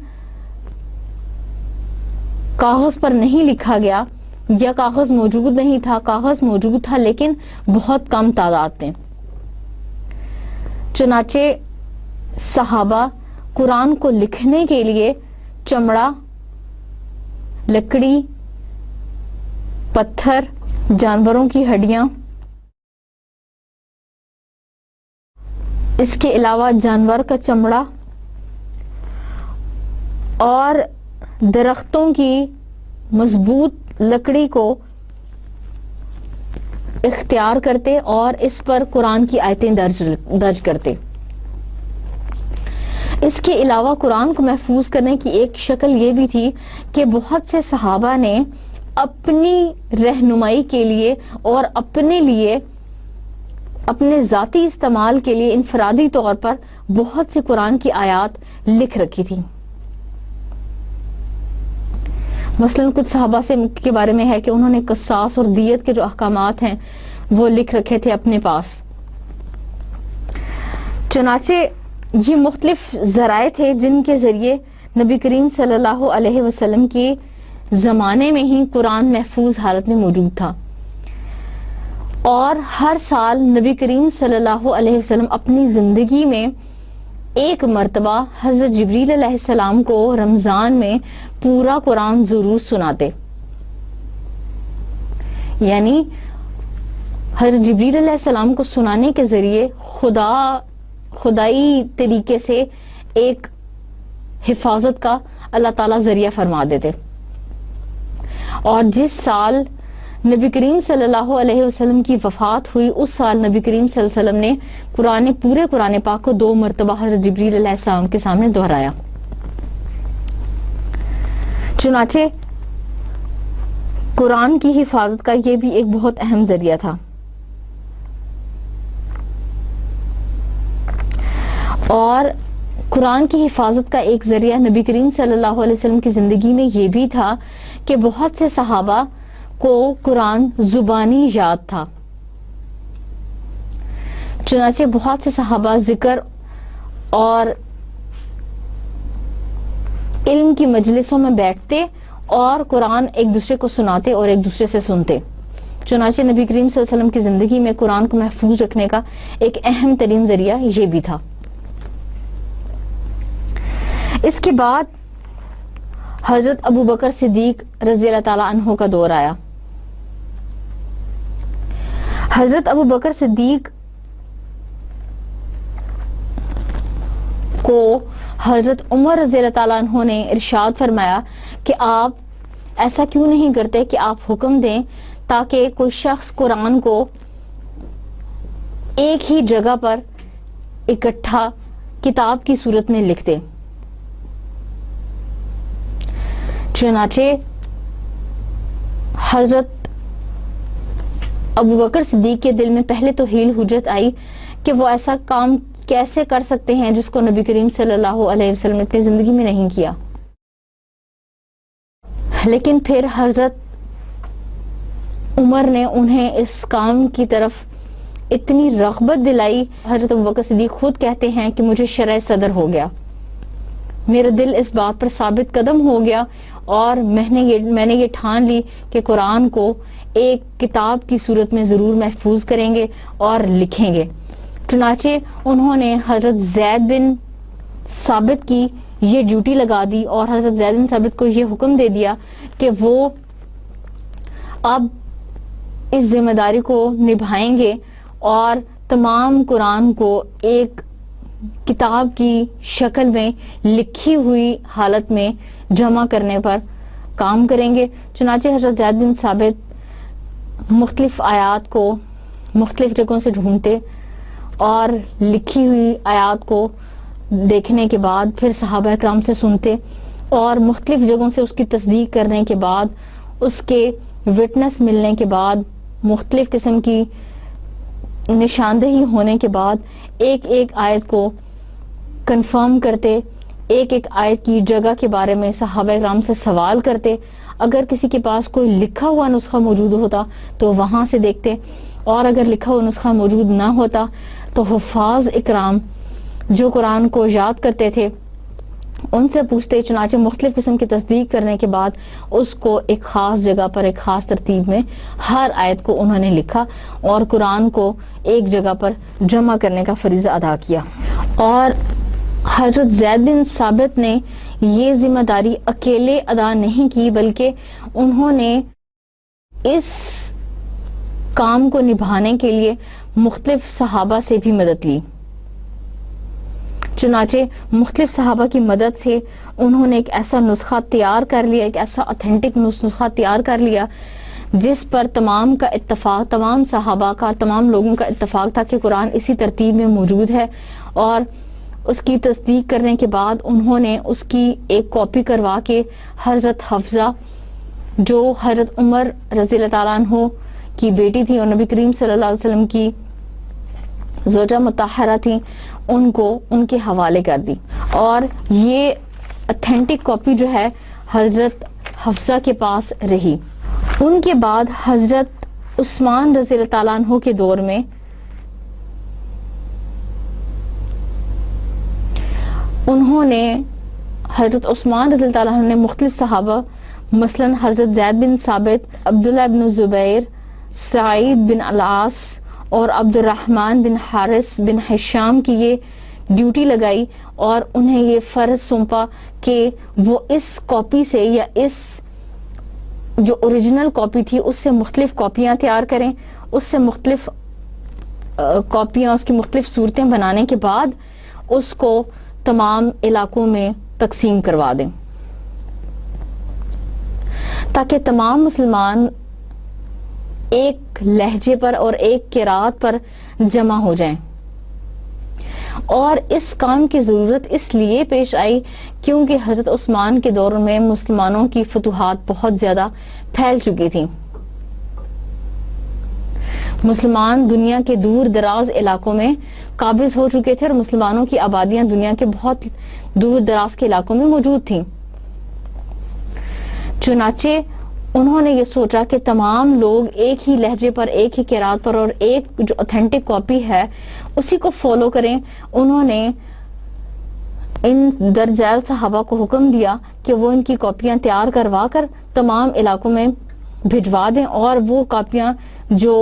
کاغذ پر نہیں لکھا گیا یا کاغذ موجود نہیں تھا. کاغذ موجود تھا لیکن بہت کم تعداد میں. چنانچہ صحابہ قرآن کو لکھنے کے لیے چمڑا، لکڑی، پتھر، جانوروں کی ہڈیاں، اس کے علاوہ جانور کا چمڑا اور درختوں کی مضبوط لکڑی کو اختیار کرتے اور اس پر قرآن کی آیتیں درج کرتے. اس کے علاوہ قرآن کو محفوظ کرنے کی ایک شکل یہ بھی تھی کہ بہت سے صحابہ نے اپنی رہنمائی کے لیے اور اپنے لیے، اپنے ذاتی استعمال کے لیے انفرادی طور پر بہت سی قرآن کی آیات لکھ رکھی تھی. مثلا کچھ صحابہ کے بارے میں ہے کہ انہوں نے قصاص اور دیت کے جو احکامات ہیں وہ لکھ رکھے تھے اپنے پاس. چنانچہ یہ مختلف ذرائع تھے جن کے ذریعے نبی کریم صلی اللہ علیہ وسلم کے زمانے میں ہی قرآن محفوظ حالت میں موجود تھا. اور ہر سال نبی کریم صلی اللہ علیہ وسلم اپنی زندگی میں ایک مرتبہ حضرت جبریل علیہ السلام کو رمضان میں پورا قرآن ضرور سناتے. یعنی حضرت جبریل علیہ السلام کو سنانے کے ذریعے خدائی طریقے سے ایک حفاظت کا اللہ تعالیٰ ذریعہ فرما دیتے. اور جس سال نبی کریم صلی اللہ علیہ وسلم کی وفات ہوئی اس سال نبی کریم صلی اللہ علیہ وسلم نے پورے قرآن پاک کو 2 مرتبہ حضرت جبریل علیہ السلام کے سامنے دہرایا. چنانچہ قرآن کی حفاظت کا یہ بھی ایک بہت اہم ذریعہ تھا. اور قرآن کی حفاظت کا ایک ذریعہ نبی کریم صلی اللہ علیہ وسلم کی زندگی میں یہ بھی تھا کہ بہت سے صحابہ کو قرآن زبانی یاد تھا. چنانچہ بہت سے صحابہ ذکر اور علم کی مجلسوں میں بیٹھتے اور قرآن ایک دوسرے کو سناتے اور ایک دوسرے سے سنتے. چنانچہ نبی کریم صلی اللہ علیہ وسلم کی زندگی میں قرآن کو محفوظ رکھنے کا ایک اہم ترین ذریعہ یہ بھی تھا. اس کے بعد حضرت ابو بکر صدیق رضی اللہ تعالیٰ عنہ کا دور آیا. حضرت ابو بکر صدیق کو حضرت عمر رضی اللہ تعالیٰ عنہ نے ارشاد فرمایا کہ آپ ایسا کیوں نہیں کرتے کہ آپ حکم دیں تاکہ کوئی شخص قرآن کو ایک ہی جگہ پر اکٹھا کتاب کی صورت میں لکھ دے. چنانچہ حضرت ابو بکر صدیق کے دل میں پہلے تو حیل حجت آئی کہ وہ ایسا کام کیسے کر سکتے ہیں جس کو نبی کریم صلی اللہ علیہ وسلم نے اپنی زندگی میں نہیں کیا. لیکن پھر حضرت عمر نے انہیں اس کام کی طرف اتنی رغبت دلائی. حضرت ابوبکر صدیق خود کہتے ہیں کہ مجھے شرح صدر ہو گیا, میرا دل اس بات پر ثابت قدم ہو گیا اور میں نے یہ ٹھان لی کہ قرآن کو ایک کتاب کی صورت میں ضرور محفوظ کریں گے اور لکھیں گے. چنانچہ انہوں نے حضرت زید بن ثابت کی یہ ڈیوٹی لگا دی اور حضرت زید بن ثابت کو یہ حکم دے دیا کہ وہ اب اس ذمہ داری کو نبھائیں گے اور تمام قرآن کو ایک کتاب کی شکل میں لکھی ہوئی حالت میں جمع کرنے پر کام کریں گے. چنانچہ حضرت زید بن ثابت مختلف آیات کو مختلف جگہوں سے ڈھونڈتے اور لکھی ہوئی آیات کو دیکھنے کے بعد پھر صحابہ اکرام سے سنتے اور مختلف جگہوں سے اس کی تصدیق کرنے کے بعد, اس کے وٹنس ملنے کے بعد, مختلف قسم کی نشاندہی ہونے کے بعد ایک ایک آیت کو کنفرم کرتے, ایک ایک آیت کی جگہ کے بارے میں صحابہ اکرام سے سوال کرتے. اگر کسی کے پاس کوئی لکھا ہوا نسخہ موجود ہوتا تو وہاں سے دیکھتے, اور اگر لکھا ہوا نسخہ موجود نہ ہوتا تو حفاظ اکرام جو قرآن کو یاد کرتے تھے ان سے پوچھتے. چنانچہ مختلف قسم کی تصدیق کرنے کے بعد اس کو ایک خاص جگہ پر ایک خاص ترتیب میں ہر آیت کو انہوں نے لکھا اور قرآن کو ایک جگہ پر جمع کرنے کا فریضہ ادا کیا. اور حضرت زید بن ثابت نے یہ ذمہ داری اکیلے ادا نہیں کی بلکہ انہوں نے اس کام کو نبھانے کے لیے مختلف صحابہ سے بھی مدد لی. چنانچہ مختلف صحابہ کی مدد سے انہوں نے ایک ایسا نسخہ تیار کر لیا, ایک ایسا اتھینٹک نسخہ تیار کر لیا جس پر تمام کا اتفاق, تمام صحابہ کا, تمام لوگوں کا اتفاق تھا کہ قرآن اسی ترتیب میں موجود ہے. اور اس کی تصدیق کرنے کے بعد انہوں نے اس کی ایک کاپی کروا کے حضرت حفصہ جو حضرت عمر رضی اللہ تعالیٰ عنہ کی بیٹی تھی اور نبی کریم صلی اللہ علیہ وسلم کی زوجہ مطہرہ تھی, ان کو ان کے حوالے کر دی. اور یہ اتھینٹک کاپی جو ہے حضرت حفصہ کے پاس رہی. ان کے بعد حضرت عثمان رضی اللہ تعالیٰ عنہ کے دور میں انہوں نے حضرت عثمان رضی اللہ تعالیٰ عنہ نے مختلف صحابہ مثلا حضرت زید بن ثابت, عبداللہ بن زبیر, سعید بن العاص اور عبد الرحمن بن حارث بن حشام کی یہ ڈیوٹی لگائی اور انہیں یہ فرض سونپا کہ وہ اس کاپی سے یا اس جو اوریجنل کاپی تھی اس سے مختلف کاپیاں تیار کریں, اس سے مختلف کاپیاں, اس کی مختلف صورتیں بنانے کے بعد اس کو تمام علاقوں میں تقسیم کروا دیں تاکہ تمام مسلمان ایک لہجے پر اور ایک قرات پر جمع ہو جائیں. اور اس کام کی ضرورت اس لیے پیش آئی کیونکہ حضرت عثمان کے دور میں مسلمانوں کی فتوحات بہت زیادہ پھیل چکی تھیں. مسلمان دنیا کے دور دراز علاقوں میں قابض ہو چکے تھے اور مسلمانوں کی آبادیاں دنیا کے بہت دور دراز کے علاقوں میں موجود تھیں. چنانچہ انہوں نے یہ سوچا کہ تمام لوگ ایک ہی لہجے پر، ایک ہی قرات پر اور ایک جو اوتھینٹک کاپی ہے اسی کو فالو کریں. انہوں نے ان درجیل صحابہ کو حکم دیا کہ وہ ان کی کاپیاں تیار کروا کر تمام علاقوں میں بھجوا دیں، اور وہ کاپیاں جو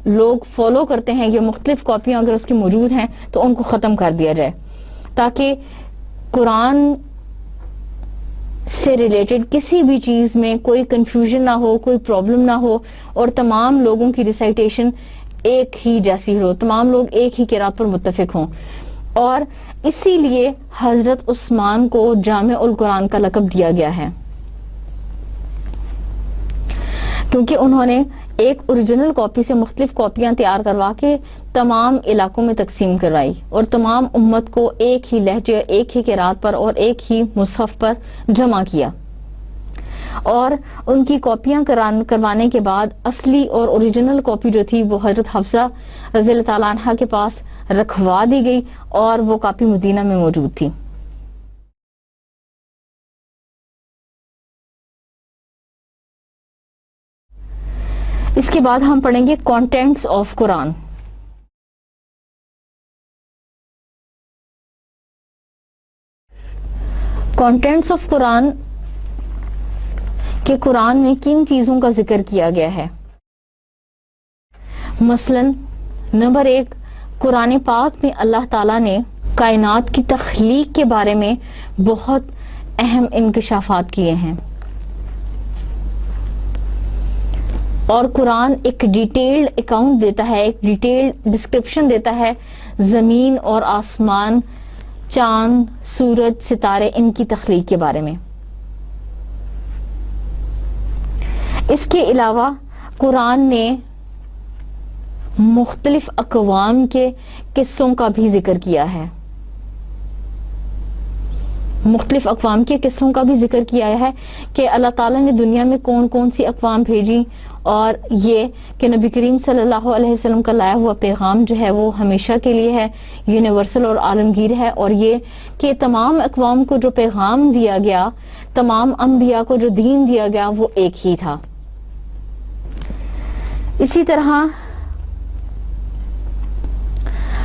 لوگ فالو کرتے ہیں، یہ مختلف کاپیاں اگر اس کی موجود ہیں تو ان کو ختم کر دیا جائے، تاکہ قرآن سے ریلیٹڈ کسی بھی چیز میں کوئی کنفیوژن نہ ہو، کوئی پرابلم نہ ہو، اور تمام لوگوں کی ریسائٹیشن ایک ہی جیسی ہو، تمام لوگ ایک ہی قرات پر متفق ہوں. اور اسی لیے حضرت عثمان کو جامع القرآن کا لقب دیا گیا ہے، کیونکہ انہوں نے ایک اوریجنل کاپی سے مختلف کاپیاں تیار کروا کے تمام علاقوں میں تقسیم کروائی اور تمام امت کو ایک ہی لہجے، ایک ہی قرات پر اور ایک ہی مصحف پر جمع کیا. اور ان کی کاپیاں کروانے کے بعد اصلی اور اوریجنل کاپی جو تھی وہ حضرت حفصہ رضی اللہ تعالیٰ عنہ کے پاس رکھوا دی گئی، اور وہ کاپی مدینہ میں موجود تھی. اس کے بعد ہم پڑھیں گے contents of Quran. Contents of Quran کہ قرآن میں کن چیزوں کا ذکر کیا گیا ہے. مثلا نمبر 1، قرآن پاک میں اللہ تعالیٰ نے کائنات کی تخلیق کے بارے میں بہت اہم انکشافات کیے ہیں، اور قرآن ایک ڈیٹیلڈ اکاؤنٹ دیتا ہے، ایک ڈیٹیلڈ ڈسکرپشن دیتا ہے زمین اور آسمان، چاند، سورج، ستارے، ان کی تخلیق کے بارے میں. اس کے علاوہ قرآن نے مختلف اقوام کے قصوں کا بھی ذکر کیا ہے، مختلف اقوام کے قصوں کا بھی ذکر کیا ہے کہ اللہ تعالیٰ نے دنیا میں کون کون سی اقوام بھیجی، اور یہ کہ نبی کریم صلی اللہ علیہ وسلم کا لایا ہوا پیغام جو ہے وہ ہمیشہ کے لیے ہے، یونیورسل اور عالمگیر ہے، اور یہ کہ تمام اقوام کو جو پیغام دیا گیا، تمام انبیاء کو جو دین دیا گیا وہ ایک ہی تھا. اسی طرح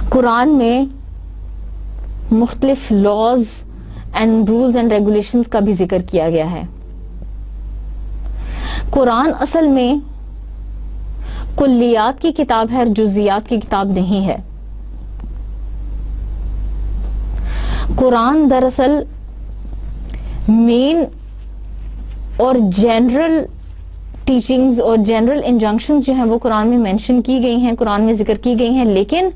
قرآن میں مختلف laws and rules and regulations کا بھی ذکر کیا گیا ہے. قرآن اصل میں کلیات کی کتاب ہے، جزیات کی کتاب نہیں ہے. قرآن دراصل مین اور جنرل ٹیچنگز اور جنرل انجنکشنز جو ہیں وہ قرآن میں مینشن کی گئی ہیں، قرآن میں ذکر کی گئی ہیں، لیکن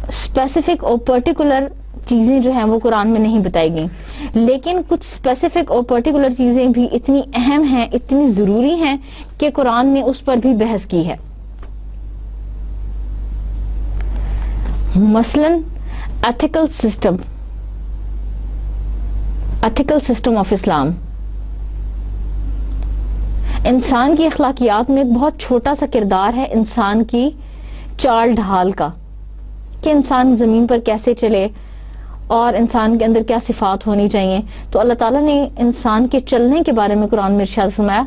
اسپیسیفک اور پرٹیکولر چیزیں جو ہیں وہ قرآن میں نہیں بتائی گئیں. لیکن کچھ اسپیسیفک اور پرٹیکولر چیزیں بھی اتنی اہم ہیں، اتنی ضروری ہیں کہ قرآن نے اس پر بھی بحث کی ہے. مثلاً ایتھیکل سسٹم آف اسلام. انسان کی اخلاقیات میں ایک بہت چھوٹا سا کردار ہے انسان کی چال ڈھال کا، کہ انسان زمین پر کیسے چلے اور انسان کے اندر کیا صفات ہونی چاہیے. تو اللہ تعالیٰ نے انسان کے چلنے کے بارے میں قرآن میں ارشاد فرمایا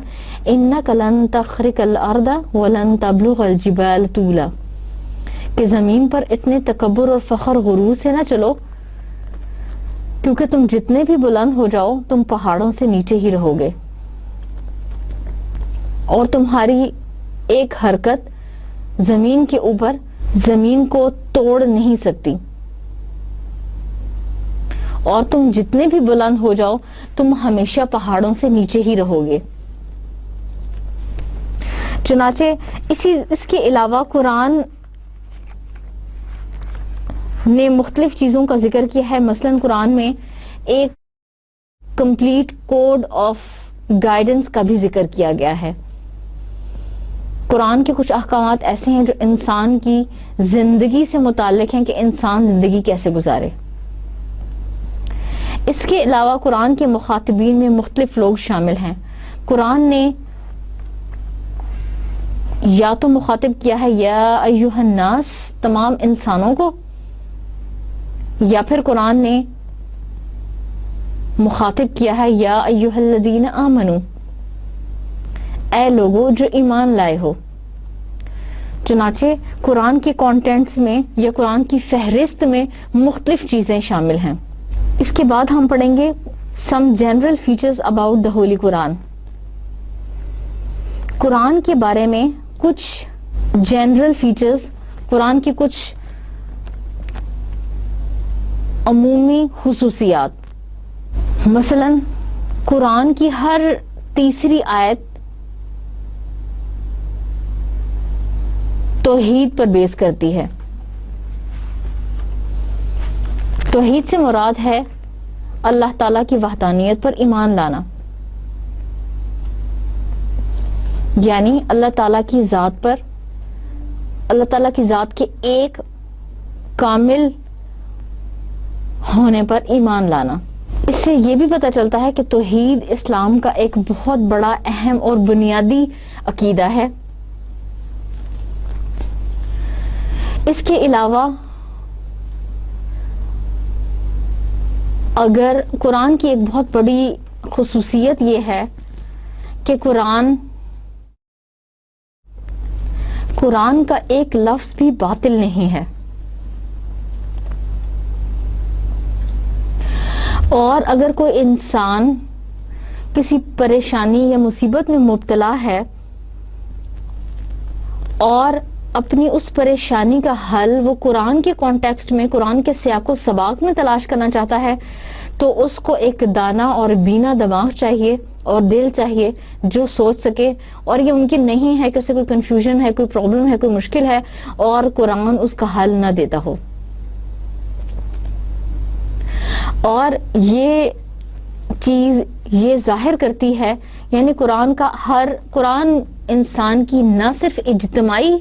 اِنَّكَ لَن تَخْرِقَ الْأَرْضَ وَلَن تَبْلُغَ الْجِبَالَ طُولًا، کہ زمین پر اتنے تکبر اور فخر غرور سے نہ چلو، کیونکہ تم جتنے بھی بلند ہو جاؤ تم پہاڑوں سے نیچے ہی رہو گے، اور تمہاری ایک حرکت زمین کے اوپر زمین کو توڑ نہیں سکتی، اور تم جتنے بھی بلند ہو جاؤ تم ہمیشہ پہاڑوں سے نیچے ہی رہو گے. چنانچہ اس کے علاوہ قرآن نے مختلف چیزوں کا ذکر کیا ہے. مثلا قرآن میں ایک کمپلیٹ کوڈ آف گائیڈنس کا بھی ذکر کیا گیا ہے. قرآن کے کچھ احکامات ایسے ہیں جو انسان کی زندگی سے متعلق ہیں کہ انسان زندگی کیسے گزارے. اس کے علاوہ قرآن کے مخاطبین میں مختلف لوگ شامل ہیں. قرآن نے یا تو مخاطب کیا ہے یا ایھا الناس، تمام انسانوں کو، یا پھر قرآن نے مخاطب کیا ہے یا ایھا الذین آمنوا، اے لوگو جو ایمان لائے ہو. چنانچہ قرآن کے کانٹینٹس میں یا قرآن کی فہرست میں مختلف چیزیں شامل ہیں. اس کے بعد ہم پڑھیں گے some general features about the holy Quran. قرآن کے بارے میں کچھ جنرل فیچرز، قرآن کی کچھ عمومی خصوصیات. مثلا قرآن کی ہر تیسری آیت توحید پر بیس کرتی ہے. توحید سے مراد ہے اللہ تعالیٰ کی وحدانیت پر ایمان لانا، یعنی اللہ تعالیٰ کی ذات پر، اللہ تعالیٰ کی ذات کے ایک کامل ہونے پر ایمان لانا. اس سے یہ بھی پتہ چلتا ہے کہ توحید اسلام کا ایک بہت بڑا اہم اور بنیادی عقیدہ ہے. اس کے علاوہ اگر قرآن کی ایک بہت بڑی خصوصیت یہ ہے کہ قرآن کا ایک لفظ بھی باطل نہیں ہے. اور اگر کوئی انسان کسی پریشانی یا مصیبت میں مبتلا ہے اور اپنی اس پریشانی کا حل وہ قرآن کے کانٹیکسٹ میں، قرآن کے سیاق و سباق میں تلاش کرنا چاہتا ہے، تو اس کو ایک دانا اور بینا دماغ چاہیے اور دل چاہیے جو سوچ سکے. اور یہ ممکن نہیں ہے کہ اسے کوئی کنفیوژن ہے، کوئی پرابلم ہے، کوئی مشکل ہے اور قرآن اس کا حل نہ دیتا ہو. اور یہ چیز یہ ظاہر کرتی ہے، یعنی قرآن انسان کی نہ صرف اجتماعی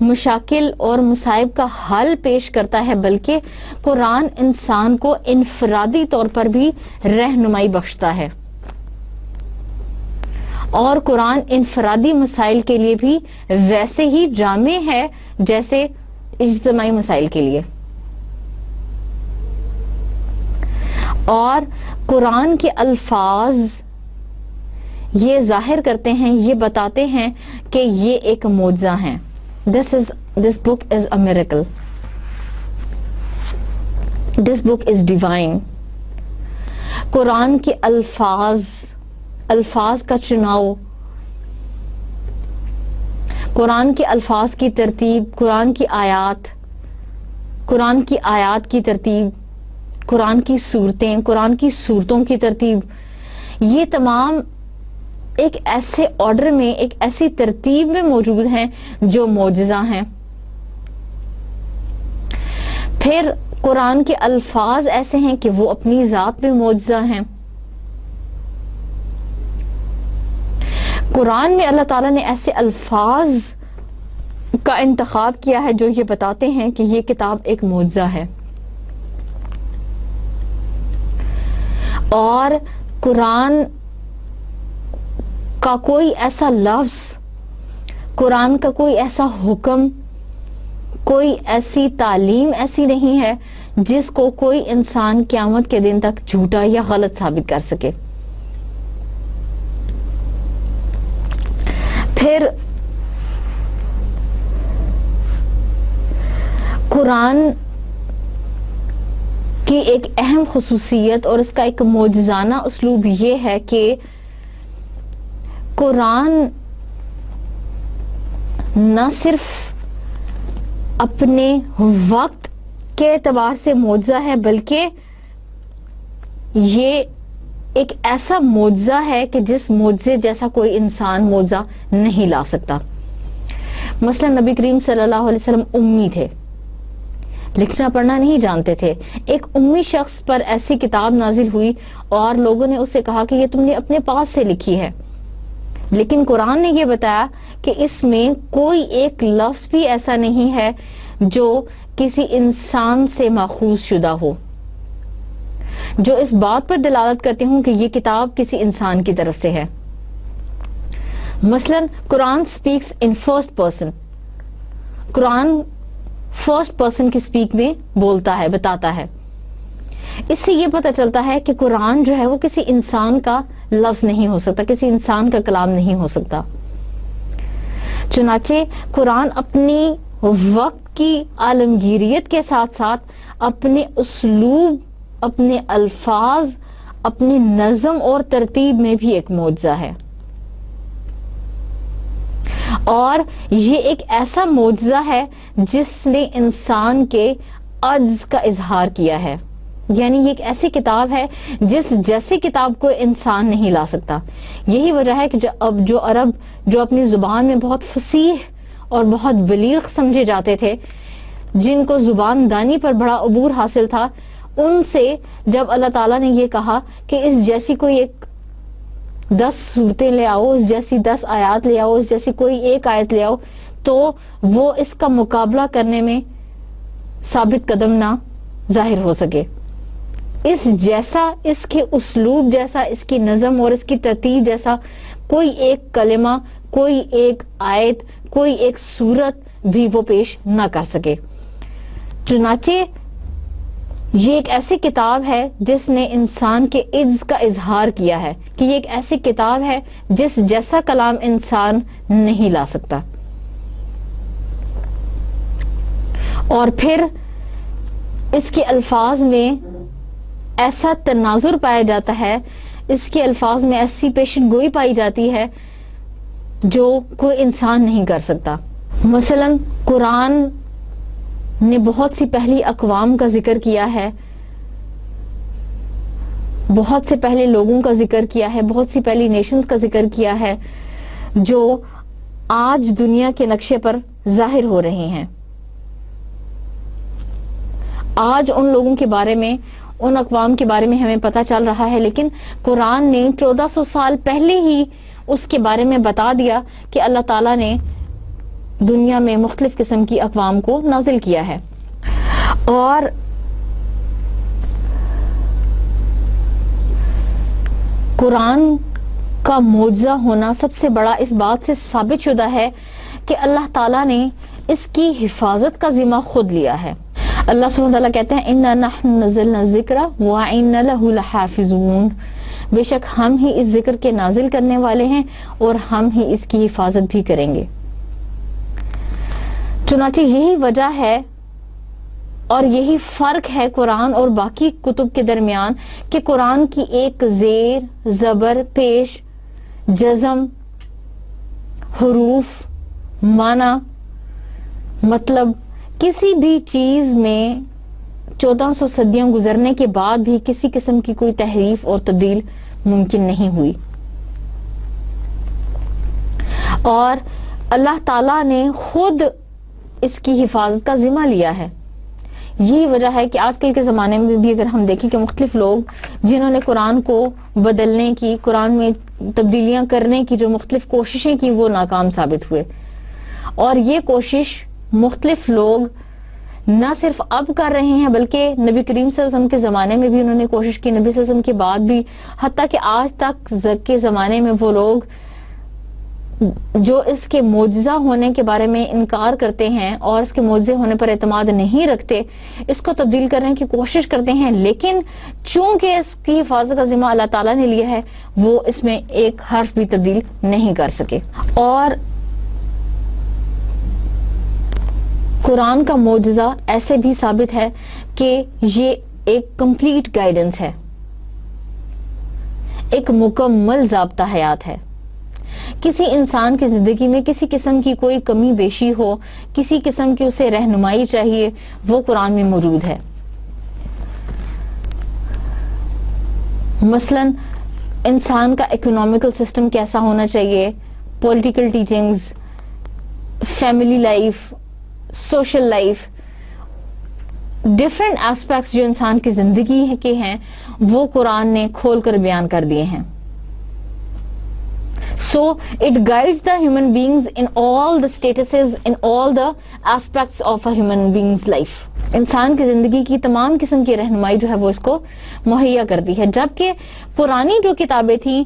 مشاکل اور مصائب کا حل پیش کرتا ہے، بلکہ قرآن انسان کو انفرادی طور پر بھی رہنمائی بخشتا ہے. اور قرآن انفرادی مسائل کے لیے بھی ویسے ہی جامع ہے جیسے اجتماعی مسائل کے لیے. اور قرآن کے الفاظ یہ ظاہر کرتے ہیں، یہ بتاتے ہیں کہ یہ ایک معجزہ ہے. This book is a miracle. This book is divine. قرآن کے الفاظ کا چناؤ، قرآن کے الفاظ کی ترتیب، قرآن کی آیات کی ترتیب، قرآن کی صورتیں، قرآن کی صورتوں کی ترتیب، یہ تمام ایک ایسے آرڈر میں، ایک ایسی ترتیب میں موجود ہیں جو معجزہ ہیں. پھر قرآن کے الفاظ ایسے ہیں کہ وہ اپنی ذات میں معجزہ ہیں. قرآن میں اللہ تعالیٰ نے ایسے الفاظ کا انتخاب کیا ہے جو یہ بتاتے ہیں کہ یہ کتاب ایک معجزہ ہے. اور قرآن کا کوئی ایسا لفظ، قرآن کا کوئی ایسا حکم، کوئی ایسی تعلیم ایسی نہیں ہے جس کو کوئی انسان قیامت کے دن تک جھوٹا یا غلط ثابت کر سکے. پھر قرآن کی ایک اہم خصوصیت اور اس کا ایک معجزانہ اسلوب یہ ہے کہ قرآن نہ صرف اپنے وقت کے اعتبار سے معجزہ ہے، بلکہ یہ ایک ایسا معجزہ ہے کہ جس معجزے جیسا کوئی انسان معجزہ نہیں لا سکتا. مثلا نبی کریم صلی اللہ علیہ وسلم امی تھے، لکھنا پڑھنا نہیں جانتے تھے. ایک امی شخص پر ایسی کتاب نازل ہوئی اور لوگوں نے اس سے کہا کہ یہ تم نے اپنے پاس سے لکھی ہے، لیکن قرآن نے یہ بتایا کہ اس میں کوئی ایک لفظ بھی ایسا نہیں ہے جو کسی انسان سے ماخوذ شدہ ہو، جو اس بات پر دلالت کرتے ہوں کہ یہ کتاب کسی انسان کی طرف سے ہے. مثلا Quran speaks in first person, Quran first person کی سپیک میں بولتا ہے، بتاتا ہے. اس سے یہ پتہ چلتا ہے کہ قرآن جو ہے وہ کسی انسان کا لفظ نہیں ہو سکتا، کسی انسان کا کلام نہیں ہو سکتا. چنانچہ قرآن اپنی وقت کی عالمگیریت کے ساتھ ساتھ اپنے اسلوب، اپنے الفاظ، اپنی نظم اور ترتیب میں بھی ایک معجزہ ہے. اور یہ ایک ایسا معجزہ ہے جس نے انسان کے عجز کا اظہار کیا ہے. یعنی یہ ایک ایسی کتاب ہے جس جیسی کتاب کو انسان نہیں لا سکتا. یہی وجہ ہے کہ جو عرب جو اپنی زبان میں بہت فصیح اور بہت بلیغ سمجھے جاتے تھے، جن کو زبان دانی پر بڑا عبور حاصل تھا، ان سے جب اللہ تعالیٰ نے یہ کہا کہ اس جیسی کوئی ایک 10 صورتیں لے آؤ، اس جیسی 10 آیات لے آؤ، اس جیسی کوئی ایک آیت لے آؤ، تو وہ اس کا مقابلہ کرنے میں ثابت قدم نہ ظاہر ہو سکے. اس جیسا، اس کے اسلوب جیسا، اس کی نظم اور اس کی ترتیب جیسا کوئی ایک کلمہ، کوئی ایک آیت، کوئی ایک صورت بھی وہ پیش نہ کر سکے. چنانچہ یہ ایک ایسی کتاب ہے جس نے انسان کے عجز کا اظہار کیا ہے کہ یہ ایک ایسی کتاب ہے جس جیسا کلام انسان نہیں لا سکتا. اور پھر اس کے الفاظ میں ایسا تناظر پایا جاتا ہے، اس کے الفاظ میں ایسی پیشن گوئی پائی جاتی ہے جو کوئی انسان نہیں کر سکتا. مثلا قرآن نے بہت سی پہلی اقوام کا ذکر کیا ہے، بہت سے پہلے لوگوں کا ذکر کیا ہے، بہت سی پہلی نیشنز کا ذکر کیا ہے جو آج دنیا کے نقشے پر ظاہر ہو رہے ہیں. آج ان لوگوں کے بارے میں، ان اقوام کے بارے میں ہمیں پتہ چل رہا ہے، لیکن قرآن نے 1400 سال پہلے ہی اس کے بارے میں بتا دیا کہ اللہ تعالیٰ نے دنیا میں مختلف قسم کی اقوام کو نازل کیا ہے. اور قرآن کا معجزہ ہونا سب سے بڑا اس بات سے ثابت شدہ ہے کہ اللہ تعالیٰ نے اس کی حفاظت کا ذمہ خود لیا ہے. اللہ سبحانہ وتعالیٰ کہتے ہیں اِنَّا نَحْنُ نَزَّلْنَا الذِّكْرَ وَإِنَّا لَهُ لَحَافِظُونَ، بے شک ہم ہی اس ذکر کے نازل کرنے والے ہیں اور ہم ہی اس کی حفاظت بھی کریں گے. چنانچہ یہی وجہ ہے اور یہی فرق ہے قرآن اور باقی کتب کے درمیان کہ قرآن کی ایک زیر، زبر، پیش، جزم، حروف، معنی، مطلب کسی بھی چیز میں 1400 صدیاں گزرنے کے بعد بھی کسی قسم کی کوئی تحریف اور تبدیل ممکن نہیں ہوئی. اور اللہ تعالیٰ نے خود اس کی حفاظت کا ذمہ لیا ہے. یہی وجہ ہے کہ آج کل کے زمانے میں بھی اگر ہم دیکھیں کہ مختلف لوگ جنہوں نے قرآن کو بدلنے کی، قرآن میں تبدیلیاں کرنے کی جو مختلف کوششیں کی، وہ ناکام ثابت ہوئے. اور یہ کوشش مختلف لوگ نہ صرف اب کر رہے ہیں بلکہ نبی کریم صلی اللہ علیہ وسلم کے زمانے میں بھی انہوں نے کوشش کی، نبی صلی اللہ علیہ وسلم کے بعد بھی، حتیٰ کہ آج تک کے زمانے میں وہ لوگ جو اس کے معجزہ ہونے کے بارے میں انکار کرتے ہیں اور اس کے معجزے ہونے پر اعتماد نہیں رکھتے، اس کو تبدیل کرنے کی کوشش کرتے ہیں، لیکن چونکہ اس کی حفاظت کا ذمہ اللہ تعالیٰ نے لیا ہے، وہ اس میں ایک حرف بھی تبدیل نہیں کر سکے. اور قرآن کا معجزہ ایسے بھی ثابت ہے کہ یہ ایک کمپلیٹ گائیڈنس ہے، ایک مکمل ضابطہ حیات ہے. کسی انسان کی زندگی میں کسی قسم کی کوئی کمی بیشی ہو، کسی قسم کی اسے رہنمائی چاہیے، وہ قرآن میں موجود ہے. مثلا انسان کا اکنامیکل سسٹم کیسا ہونا چاہیے، political teachings, family life, social life, different aspects جو انسان کی زندگی کے ہیں وہ قرآن نے کھول کر بیان کر دیے ہیں. So it guides the human beings in all the statuses, in all the aspects of a human being's life. انسان کی زندگی کی تمام قسم کی رہنمائی جو ہے وہ اس کو مہیا کرتی ہے. جبکہ پرانی جو کتابیں تھیں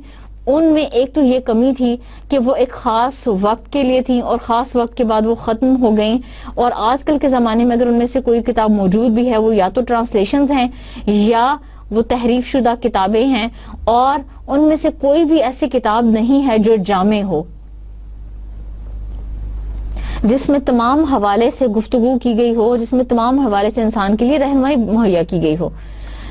ان میں ایک تو یہ کمی تھی کہ وہ ایک خاص وقت کے لیے تھیں اور خاص وقت کے بعد وہ ختم ہو گئیں. اور آج کل کے زمانے میں اگر ان میں سے کوئی کتاب موجود بھی ہے وہ یا تو ٹرانسلیشنز ہیں یا وہ تحریف شدہ کتابیں ہیں, اور ان میں سے کوئی بھی ایسی کتاب نہیں ہے جو جامع ہو, جس میں تمام حوالے سے گفتگو کی گئی ہو, جس میں تمام حوالے سے انسان کے لیے رہنمائی مہیا کی گئی ہو.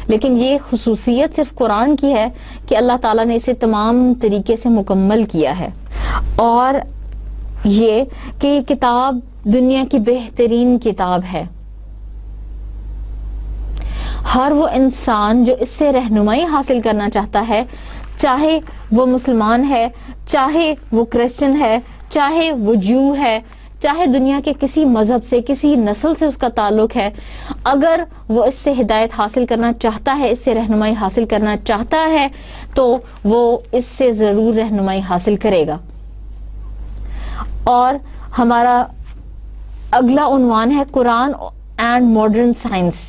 لیکن یہ خصوصیت صرف قرآن کی ہے کہ اللہ تعالیٰ نے اسے تمام طریقے سے مکمل کیا ہے, اور یہ کہ یہ کتاب دنیا کی بہترین کتاب ہے. ہر وہ انسان جو اس سے رہنمائی حاصل کرنا چاہتا ہے, چاہے وہ مسلمان ہے, چاہے وہ کرسچن ہے, چاہے وہ جو ہے, چاہے دنیا کے کسی مذہب سے, کسی نسل سے اس کا تعلق ہے, اگر وہ اس سے ہدایت حاصل کرنا چاہتا ہے, اس سے رہنمائی حاصل کرنا چاہتا ہے, تو وہ اس سے ضرور رہنمائی حاصل کرے گا. اور ہمارا اگلا عنوان ہے قرآن اینڈ ماڈرن سائنس.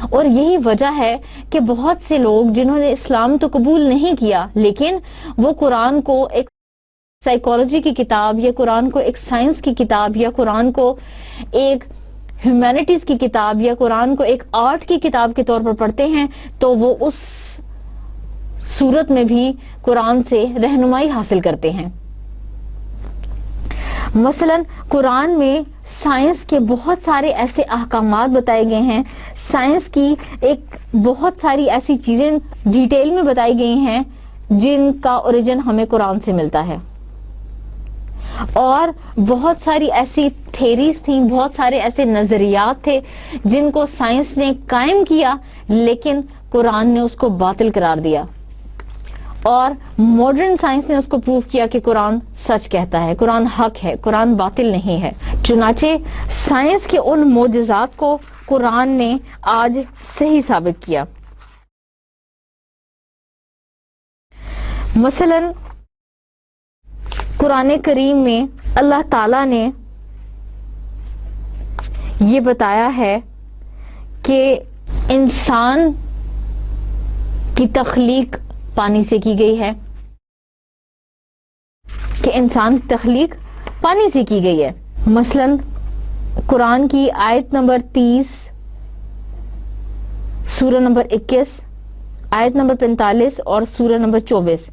اور یہی وجہ ہے کہ بہت سے لوگ جنہوں نے اسلام تو قبول نہیں کیا, لیکن وہ قرآن کو ایک سائیکالوجی کی کتاب, یا قرآن کو ایک سائنس کی کتاب, یا قرآن کو ایک ہیومینٹیز کی کتاب, یا قرآن کو ایک آرٹ کی کتاب کے طور پر پڑھتے ہیں, تو وہ اس صورت میں بھی قرآن سے رہنمائی حاصل کرتے ہیں. مثلا قرآن میں سائنس کے بہت سارے ایسے احکامات بتائے گئے ہیں, سائنس کی ایک بہت ساری ایسی چیزیں ڈیٹیل میں بتائی گئی ہیں جن کا اوریجن ہمیں قرآن سے ملتا ہے. اور بہت ساری ایسی تھیریز تھیں, بہت سارے ایسے نظریات تھے جن کو سائنس نے قائم کیا, لیکن قرآن نے اس کو باطل قرار دیا, اور ماڈرن سائنس نے اس کو پروف کیا کہ قرآن سچ کہتا ہے, قرآن حق ہے, قرآن باطل نہیں ہے. چنانچہ سائنس کے ان معجزات کو قرآن نے آج صحیح ثابت کیا. مثلا قرآن کریم میں اللہ تعالیٰ نے یہ بتایا ہے کہ انسان کی تخلیق پانی سے کی گئی ہے, کہ انسان کی تخلیق پانی سے کی گئی ہے. مثلا قرآن کی آیت نمبر 30, سورہ نمبر 21, آیت نمبر 45 اور سورہ نمبر 24,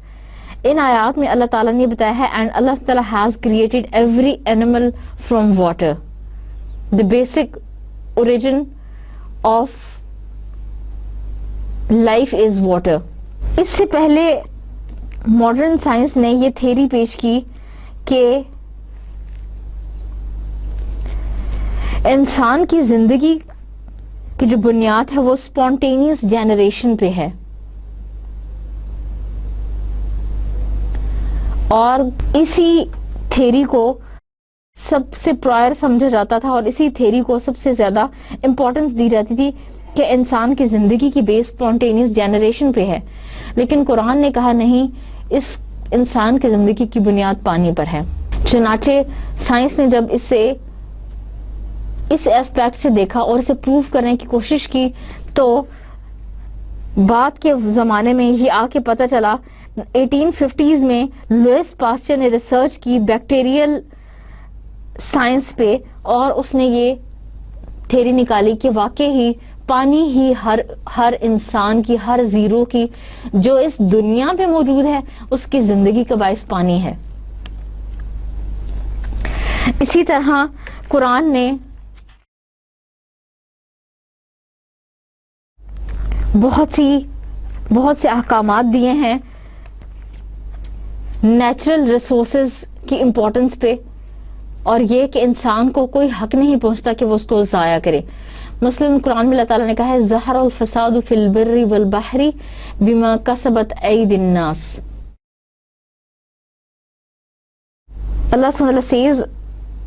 ان آیات میں اللہ تعالیٰ نے بتایا ہے and اللہ تعالیٰ has created every animal from water. The basic origin of life is water. اس سے پہلے ماڈرن سائنس نے یہ تھیری پیش کی کہ انسان کی زندگی کی جو بنیاد ہے وہ اسپونٹینیس جنریشن پہ ہے, اور اسی تھیری کو سب سے پرائر سمجھا جاتا تھا, اور اسی تھیری کو سب سے زیادہ امپورٹنس دی جاتی تھی کہ انسان کی زندگی کی بیس اسپونٹینیس جنریشن پہ ہے. لیکن قرآن نے کہا نہیں, اس انسان کی زندگی کی بنیاد پانی پر ہے. چنانچہ سائنس نے جب اس ایسپیکٹ سے دیکھا اور اسے پروف کرنے کی کوشش کی, تو بعد کے زمانے میں یہ آ کے پتہ چلا 1850s میں لوئس پاسچر نے ریسرچ کی بیکٹیریل سائنس پہ, اور اس نے یہ تھیری نکالی کہ واقعی ہی پانی ہی ہر انسان کی, ہر زیرو کی جو اس دنیا پہ موجود ہے, اس کی زندگی کا باعث پانی ہے. اسی طرح قرآن نے بہت سے احکامات دیے ہیں نیچرل ریسورسز کی امپورٹنس پہ, اور یہ کہ انسان کو کوئی حق نہیں پہنچتا کہ وہ اس کو ضائع کرے. مثلا قرآن میں اللہ تعالیٰ نے کہا ہے ظہر الفساد فی البر والبحر بما کسبت ایدی الناس. Allah SWT says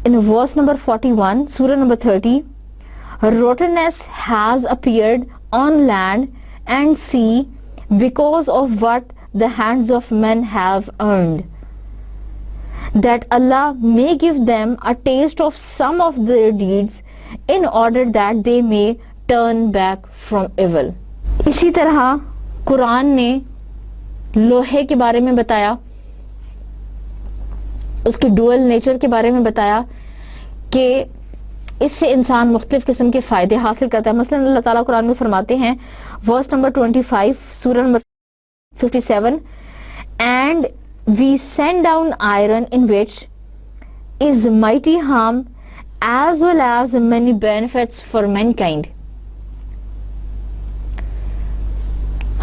in verse number 41, surah number 30, rottenness has appeared on land and sea because of what the hands of men have earned, that Allah may give them a taste of some of their deeds in order that they may turn back from evil. اسی طرح قرآن نے لوہے کے بارے میں بتایا, اس کے dual nature کے بارے میں بتایا کہ اس سے انسان مختلف قسم کے فائدے حاصل کرتا ہے. مثلا اللہ تعالیٰ قرآن میں فرماتے ہیں ورس نمبر 25 سورہ number 57, and we sent down iron in which is mighty harm as well as many benefits for mankind.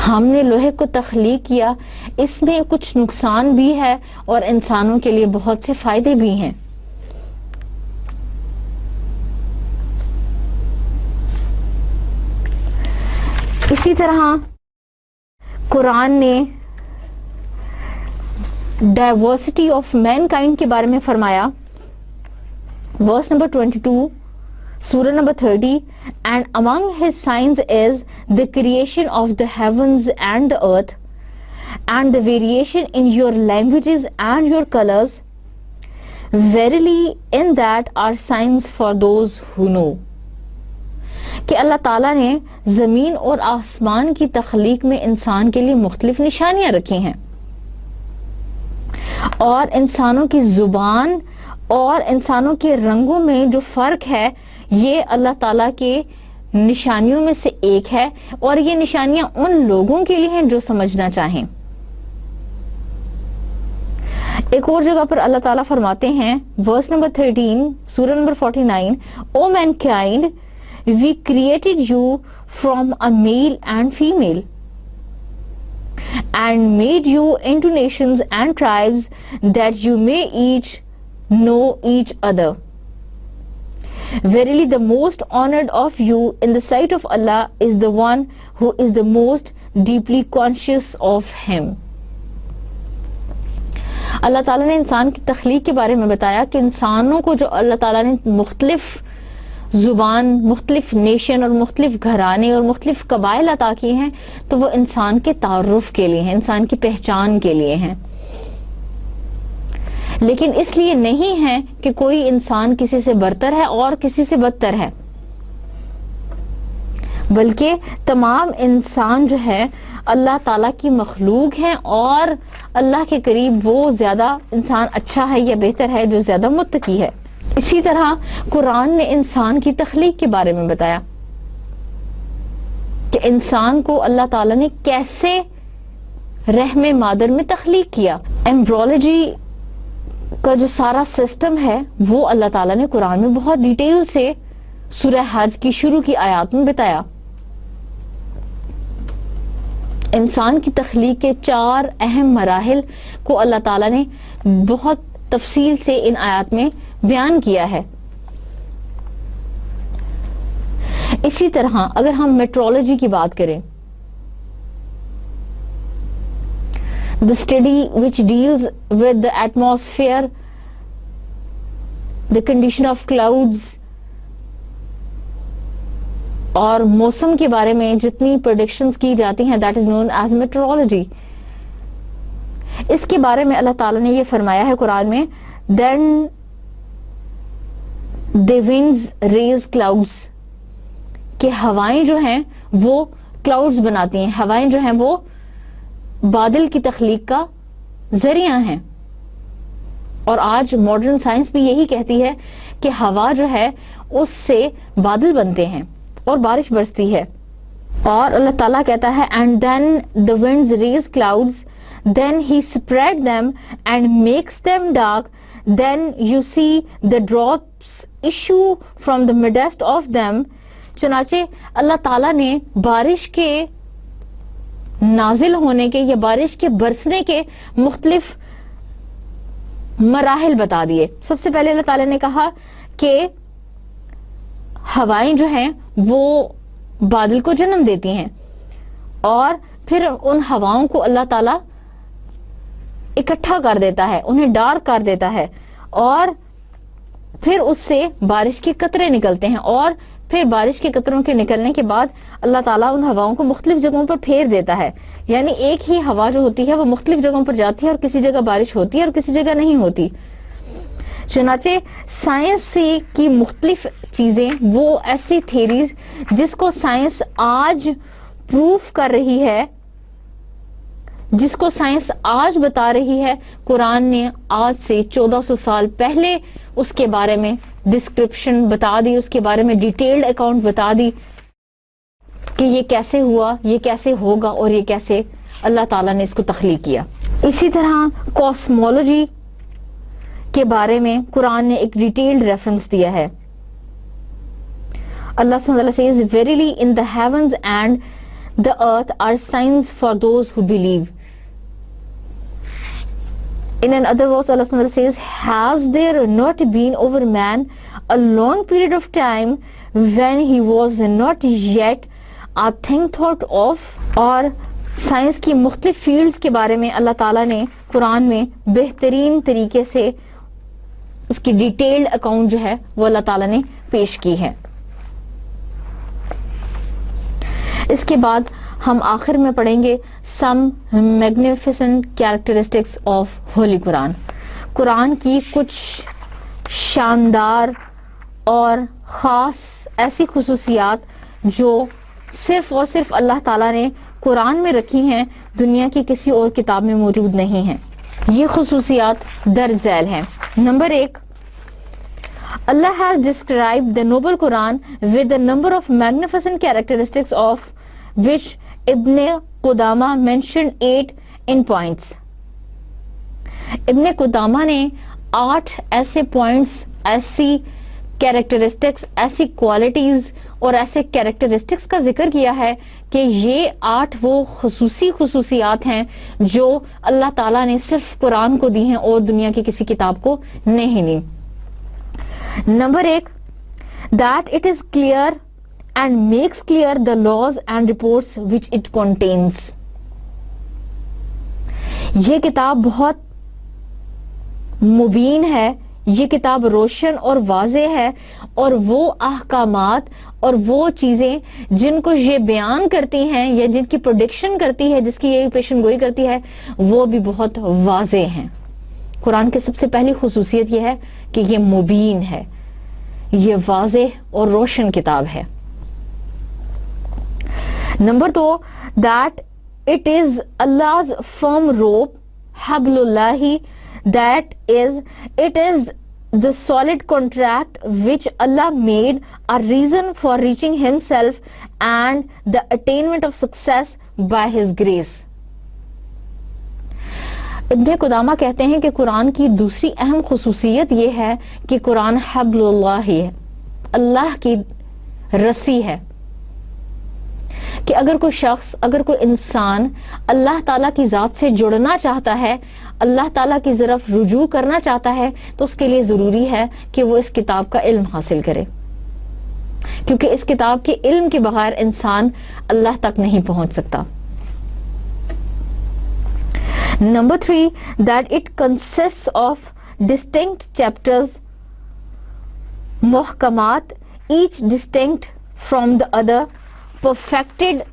ہم نے لوہے کو تخلیق کیا, اس میں کچھ نقصان بھی ہے اور انسانوں کے لیے بہت سے فائدے بھی ہیں. اسی طرح قرآن نے ڈائیورسٹی آف مین کائنڈ کے بارے میں فرمایا ورس نمبر 22 سورہ number 30, and among his signs is the creation of the heavens and the earth and the variation in your languages and your colors. Verily in that are signs for those who know. کہ اللہ تعالیٰ نے زمین اور آسمان کی تخلیق میں انسان کے لیے مختلف نشانیاں رکھی ہیں, اور انسانوں کی زبان اور انسانوں کے رنگوں میں جو فرق ہے یہ اللہ تعالیٰ کے نشانیوں میں سے ایک ہے, اور یہ نشانیاں ان لوگوں کے لیے ہیں جو سمجھنا چاہیں. ایک اور جگہ پر اللہ تعالیٰ فرماتے ہیں ورس نمبر 13 سورہ number 49, O mankind, we created you from a male and female and made you into nations and tribes that you may each know each other. Verily the most honored of you in the sight of Allah is the one who is the most deeply conscious of him. اللہ تعالیٰ نے انسان کی تخلیق کے بارے میں بتایا کہ انسانوں کو جو اللہ تعالیٰ نے مختلف زبان, مختلف نیشن اور مختلف گھرانے اور مختلف قبائل عطا کیے ہیں تو وہ انسان کے تعارف کے لیے ہیں, انسان کی پہچان کے لیے ہیں, لیکن اس لیے نہیں ہے کہ کوئی انسان کسی سے برتر ہے اور کسی سے بدتر ہے, بلکہ تمام انسان جو ہے اللہ تعالیٰ کی مخلوق ہیں, اور اللہ کے قریب وہ زیادہ انسان اچھا ہے یا بہتر ہے جو زیادہ متقی ہے. اسی طرح قرآن نے انسان کی تخلیق کے بارے میں بتایا کہ انسان کو اللہ تعالیٰ نے کیسے رحم مادر میں تخلیق کیا. ایمبرولوجی کا جو سارا سسٹم ہے وہ اللہ تعالیٰ نے قرآن میں بہت ڈیٹیل سے سورہ حج کی شروع کی آیات میں بتایا. انسان کی تخلیق کے 4 اہم مراحل کو اللہ تعالیٰ نے بہت تفصیل سے ان آیات میں بیان کیا ہے. اسی طرح اگر ہم میٹرولوجی کی بات کریں, the study which deals with the atmosphere, the condition of clouds, اور موسم کے بارے میں جتنی predictions کی جاتی ہیں that is known as meteorology. اس کے بارے میں اللہ تعالیٰ نے یہ فرمایا ہے قرآن میں then the winds raise clouds, کہ ہوائیں جو ہیں وہ clouds بناتی ہیں, ہوائیں جو ہیں وہ بادل کی تخلیق کا ذریعہ ہیں. اور آج ماڈرن سائنس بھی یہی کہتی ہے کہ ہوا جو ہے اس سے بادل بنتے ہیں اور بارش برستی ہے. اور اللہ تعالیٰ کہتا ہے and then the winds raise clouds, then he spread them and makes them dark, then you see the drops issue from the midst of them. چنانچہ اللہ تعالیٰ نے بارش کے نازل ہونے کے یا بارش کے برسنے کے مختلف مراحل بتا دیے. سب سے پہلے اللہ تعالیٰ نے کہا کہ ہوائیں جو ہیں وہ بادل کو جنم دیتی ہیں, اور پھر ان ہواؤں کو اللہ تعالیٰ اکٹھا کر دیتا ہے, انہیں ڈارک کر دیتا ہے, اور پھر اس سے بارش کے قطرے نکلتے ہیں, اور پھر بارش کے قطروں کے نکلنے کے بعد اللہ تعالیٰ ان ہواؤں کو مختلف جگہوں پر پھیر دیتا ہے. یعنی ایک ہی ہوا جو ہوتی ہے وہ مختلف جگہوں پر جاتی ہے, اور کسی جگہ بارش ہوتی ہے اور کسی جگہ نہیں ہوتی. چنانچہ سائنس کی مختلف چیزیں, وہ ایسی تھیریز جس کو سائنس آج پروف کر رہی ہے جس کو سائنس آج بتا رہی ہے، قرآن نے آج سے 1400 سال پہلے اس کے بارے میں ڈسکرپشن بتا دی، اس کے بارے میں ڈیٹیلڈ اکاؤنٹ بتا دی کہ یہ کیسے ہوا، یہ کیسے ہوگا، اور یہ کیسے اللہ تعالیٰ نے اس کو تخلیق کیا. اسی طرح کاسمولوجی کے بارے میں قرآن نے ایک ڈیٹیلڈ ریفرنس دیا ہے. اللہ سبحانہ وتعالی says, verily in the heavens and the earth are signs for those who believe. In another verse, Allah subhanahu wa ta'ala says, has there not been over man a long period of time when he was not yet a thing thought of? اور science کی مختلف fields کے بارے میں اللہ تعالیٰ نے قرآن میں بہترین طریقے سے اس کی ڈیٹیلڈ اکاؤنٹ جو ہے وہ اللہ تعالیٰ نے پیش کی ہے. اس کے بعد ہم آخر میں پڑھیں گے سم magnificent characteristics of holy Quran. قرآن کی کچھ شاندار اور خاص ایسی خصوصیات جو صرف اور صرف اللہ تعالیٰ نے قرآن میں رکھی ہیں، دنیا کی کسی اور کتاب میں موجود نہیں ہیں. یہ خصوصیات درج ذیل ہیں. Number 1، Allah has described the noble Quran with a number of magnificent characteristics of which Ibn Qudama mentioned 8 in points. ابن قدامہ نے 8 ایسے پوائنٹس، ایسی کیریکٹرسٹکس، ایسی کوالٹیز اور ایسے کیریکٹرسٹکس کا ذکر کیا ہے کہ یہ 8 وہ خصوصیات ہیں جو اللہ تعالیٰ نے صرف قرآن کو دی ہیں اور دنیا کی کسی کتاب کو نہیں دی. Number 1، that it is clear and makes clear the laws and reports which it contains. یہ کتاب بہت مبین ہے، یہ کتاب روشن اور واضح ہے، اور وہ احکامات اور وہ چیزیں جن کو یہ بیان کرتی ہیں یا جن کی پروڈکشن کرتی ہے، جس کی یہ پیشن گوئی کرتی ہے، وہ بھی بہت واضح ہیں. قرآن کی سب سے پہلی خصوصیت یہ ہے کہ یہ مبین ہے، یہ واضح اور روشن کتاب ہے. Number 2، that it is Allah's firm rope, Hablullah, that is, it is the solid contract which Allah made a reason for reaching himself and the attainment of success by his grace. ابن قدامہ کہتے ہیں کہ قرآن کی دوسری اہم خصوصیت یہ ہے کہ قرآن حبل اللہ ہے، اللہ کی رسی ہے، کہ اگر کوئی شخص، اگر کوئی انسان اللہ تعالیٰ کی ذات سے جڑنا چاہتا ہے، اللہ تعالیٰ کی طرف رجوع کرنا چاہتا ہے، تو اس کے لیے ضروری ہے کہ وہ اس کتاب کا علم حاصل کرے، کیونکہ اس کتاب کے علم کے بغیر انسان اللہ تک نہیں پہنچ سکتا. Number 3, that it consists of distinct chapters, muhkamat, each distinct from the other, perfected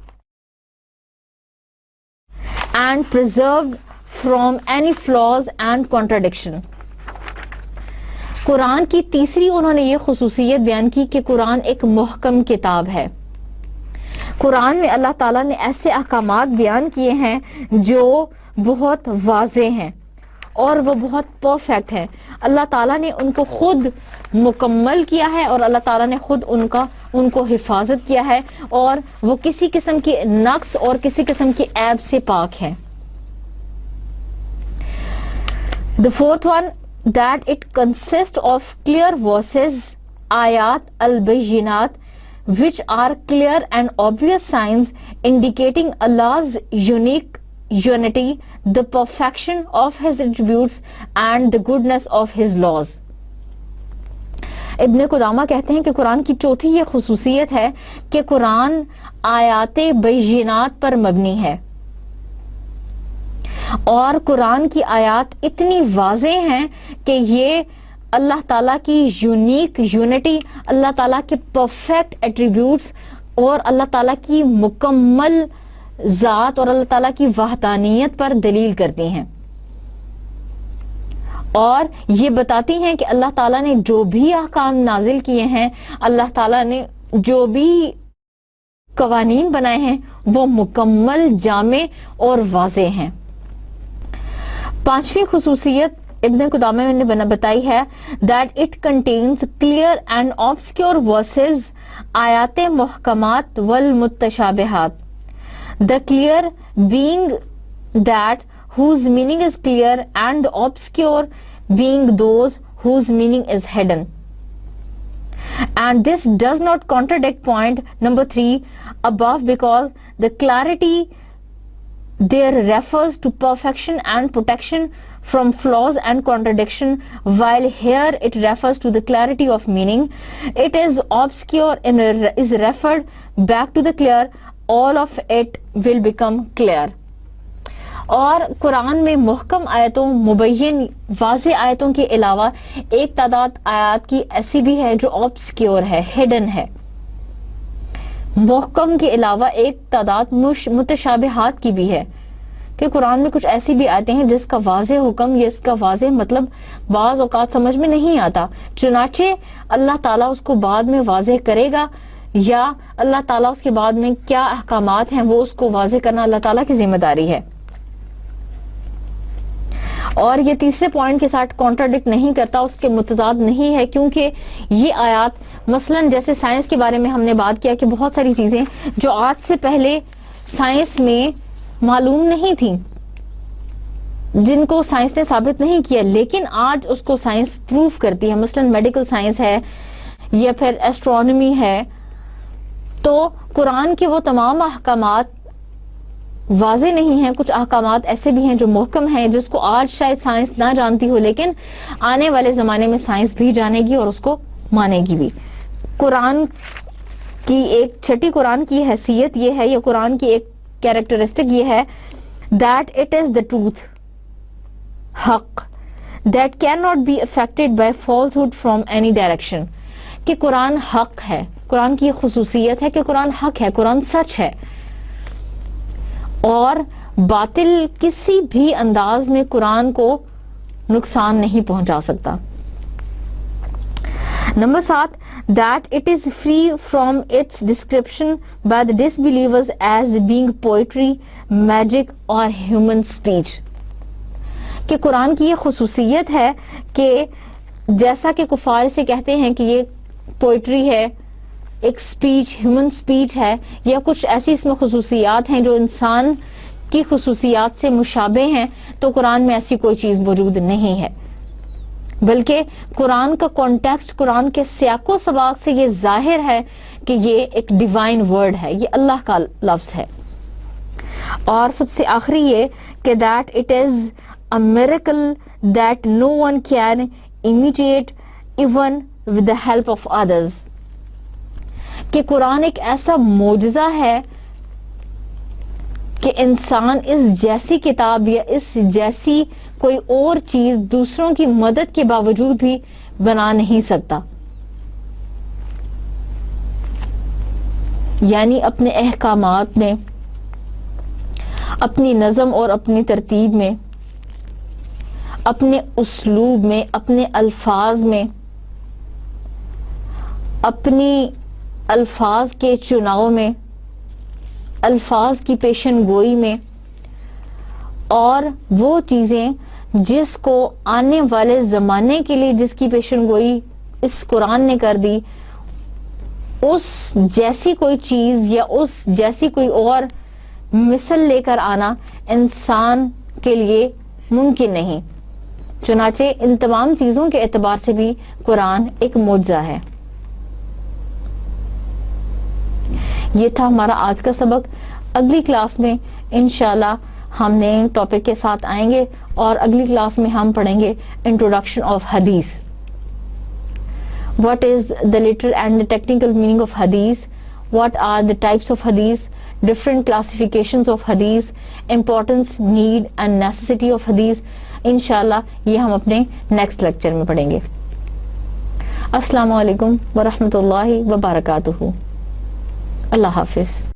and preserved from any flaws and contradiction. قرآن کی تیسری انہوں نے یہ خصوصیت بیان کی کہ قرآن ایک محکم کتاب ہے. قرآن میں اللہ تعالیٰ نے ایسے احکامات بیان کیے ہیں جو بہت واضح ہیں اور وہ بہت پرفیکٹ ہیں. اللہ تعالیٰ نے ان کو خود مکمل کیا ہے اور اللہ تعالیٰ نے خود ان کو حفاظت کیا ہے، اور وہ کسی قسم کی نقص اور کسی قسم کی عیب سے پاک ہے. The fourth one, that it consists of clear verses, ayat al-bayyinat, which are clear and obvious signs indicating Allah's unique unity, the perfection of his attributes and the goodness of his laws. ابن قدامہ کہتے ہیں کہ قرآن کی چوتھی یہ خصوصیت ہے کہ قرآن آیات بینات پر مبنی ہے، اور قرآن کی آیات اتنی واضح ہیں کہ یہ اللہ تعالیٰ کی یونیک یونٹی، اللہ تعالیٰ کے پرفیکٹ ایٹریبیوٹس اور اللہ تعالیٰ کی مکمل ذات اور اللہ تعالیٰ کی وحدانیت پر دلیل کرتی ہیں، اور یہ بتاتی ہیں کہ اللہ تعالیٰ نے جو بھی احکام نازل کیے ہیں، اللہ تعالیٰ نے جو بھی قوانین بنائے ہیں، وہ مکمل، جامع اور واضح ہیں. 5ویں خصوصیت ابن قدامہ نے بتائی ہے that it contains clear and obscure verses, آیات محکمات والمتشابہات. The clear being that whose meaning is clear and the obscure being those whose meaning is hidden. And this does not contradict point number 3 above, because the clarity there refers to perfection and protection from flaws and contradiction, while here it refers to the clarity of meaning. It is obscure and is referred back to the clear. All of it will become clear. اور قرآن میں محکم آیتوں، مبین واضح آیتوں کے علاوہ ایک تعداد آیات کی ایسی بھی ہے جو obscure ہے، hidden ہے. محکم کے علاوہ ایک تعداد متشابہات کی بھی ہے کہ قرآن میں کچھ ایسی بھی آیتیں ہیں جس کا واضح حکم یا اس کا واضح مطلب بعض اوقات سمجھ میں نہیں آتا، چنانچہ اللہ تعالیٰ اس کو بعد میں واضح کرے گا، یا اللہ تعالیٰ اس کے بعد میں کیا احکامات ہیں وہ اس کو واضح کرنا اللہ تعالیٰ کی ذمہ داری ہے. اور یہ تیسرے پوائنٹ کے ساتھ کانٹراڈکٹ نہیں کرتا، اس کے متضاد نہیں ہے، کیونکہ یہ آیات مثلاً جیسے سائنس کے بارے میں ہم نے بات کیا کہ بہت ساری چیزیں جو آج سے پہلے سائنس میں معلوم نہیں تھیں، جن کو سائنس نے ثابت نہیں کیا، لیکن آج اس کو سائنس پروف کرتی ہے. مثلاً میڈیکل سائنس ہے یا پھر ایسٹرونومی ہے. تو قرآن کے وہ تمام احکامات واضح نہیں ہیں، کچھ احکامات ایسے بھی ہیں جو محکم ہیں جس کو آج شاید سائنس نہ جانتی ہو، لیکن آنے والے زمانے میں سائنس بھی جانے گی اور اس کو مانے گی بھی. قرآن کی ایک چھٹی قرآن کی حیثیت یہ ہے، یا قرآن کی ایک کیریکٹرسٹک یہ ہے that it is the truth, حق, that cannot be affected by falsehood from any direction. کہ قرآن حق ہے. قرآن کی یہ خصوصیت ہے کہ قرآن حق ہے، قرآن سچ ہے، اور باطل کسی بھی انداز میں قرآن کو نقصان نہیں پہنچا سکتا. Number 7 that it is free from its description by the disbelievers as being poetry, magic or human speech. کہ قرآن کی یہ خصوصیت ہے کہ جیسا کہ کفار سے کہتے ہیں کہ یہ پوئٹری ہے، ایک سپیچ، ہیومن سپیچ ہے، یا کچھ ایسی اس میں خصوصیات ہیں جو انسان کی خصوصیات سے مشابہ ہیں، تو قرآن میں ایسی کوئی چیز موجود نہیں ہے. بلکہ قرآن کا کانٹیکسٹ، قرآن کے سیاق و سباق سے یہ ظاہر ہے کہ یہ ایک ڈیوائن ورڈ ہے، یہ اللہ کا لفظ ہے. اور سب سے آخری یہ کہ that it is a miracle that no one can imitate even with the help of others. کہ قرآن ایک ایسا معجزہ ہے کہ انسان اس جیسی کتاب یا اس جیسی کوئی اور چیز دوسروں کی مدد کے باوجود بھی بنا نہیں سکتا. یعنی اپنے احکامات میں، اپنی نظم اور اپنی ترتیب میں، اپنے اسلوب میں، اپنے الفاظ میں، اپنی الفاظ کے چناؤ میں، الفاظ کی پیشن گوئی میں، اور وہ چیزیں جس کو آنے والے زمانے کے لیے جس کی پیشن گوئی اس قرآن نے کر دی، اس جیسی کوئی چیز یا اس جیسی کوئی اور مثل لے کر آنا انسان کے لیے ممکن نہیں. چنانچہ ان تمام چیزوں کے اعتبار سے بھی قرآن ایک معجزہ ہے. یہ تھا ہمارا آج کا سبق. اگلی کلاس میں انشاءاللہ ہم نئے ٹاپک کے ساتھ آئیں گے، اور اگلی کلاس میں ہم پڑھیں گے انٹروڈکشن آف حدیث. What is the literal and the technical meaning of hadith? What are the types of hadith? Different classifications of hadith, importance, need and necessity of hadith. انشاءاللہ یہ ہم اپنے نیکسٹ لیکچر میں پڑھیں گے. السلام علیکم ورحمۃ اللہ وبرکاتہ. اللہ حافظ.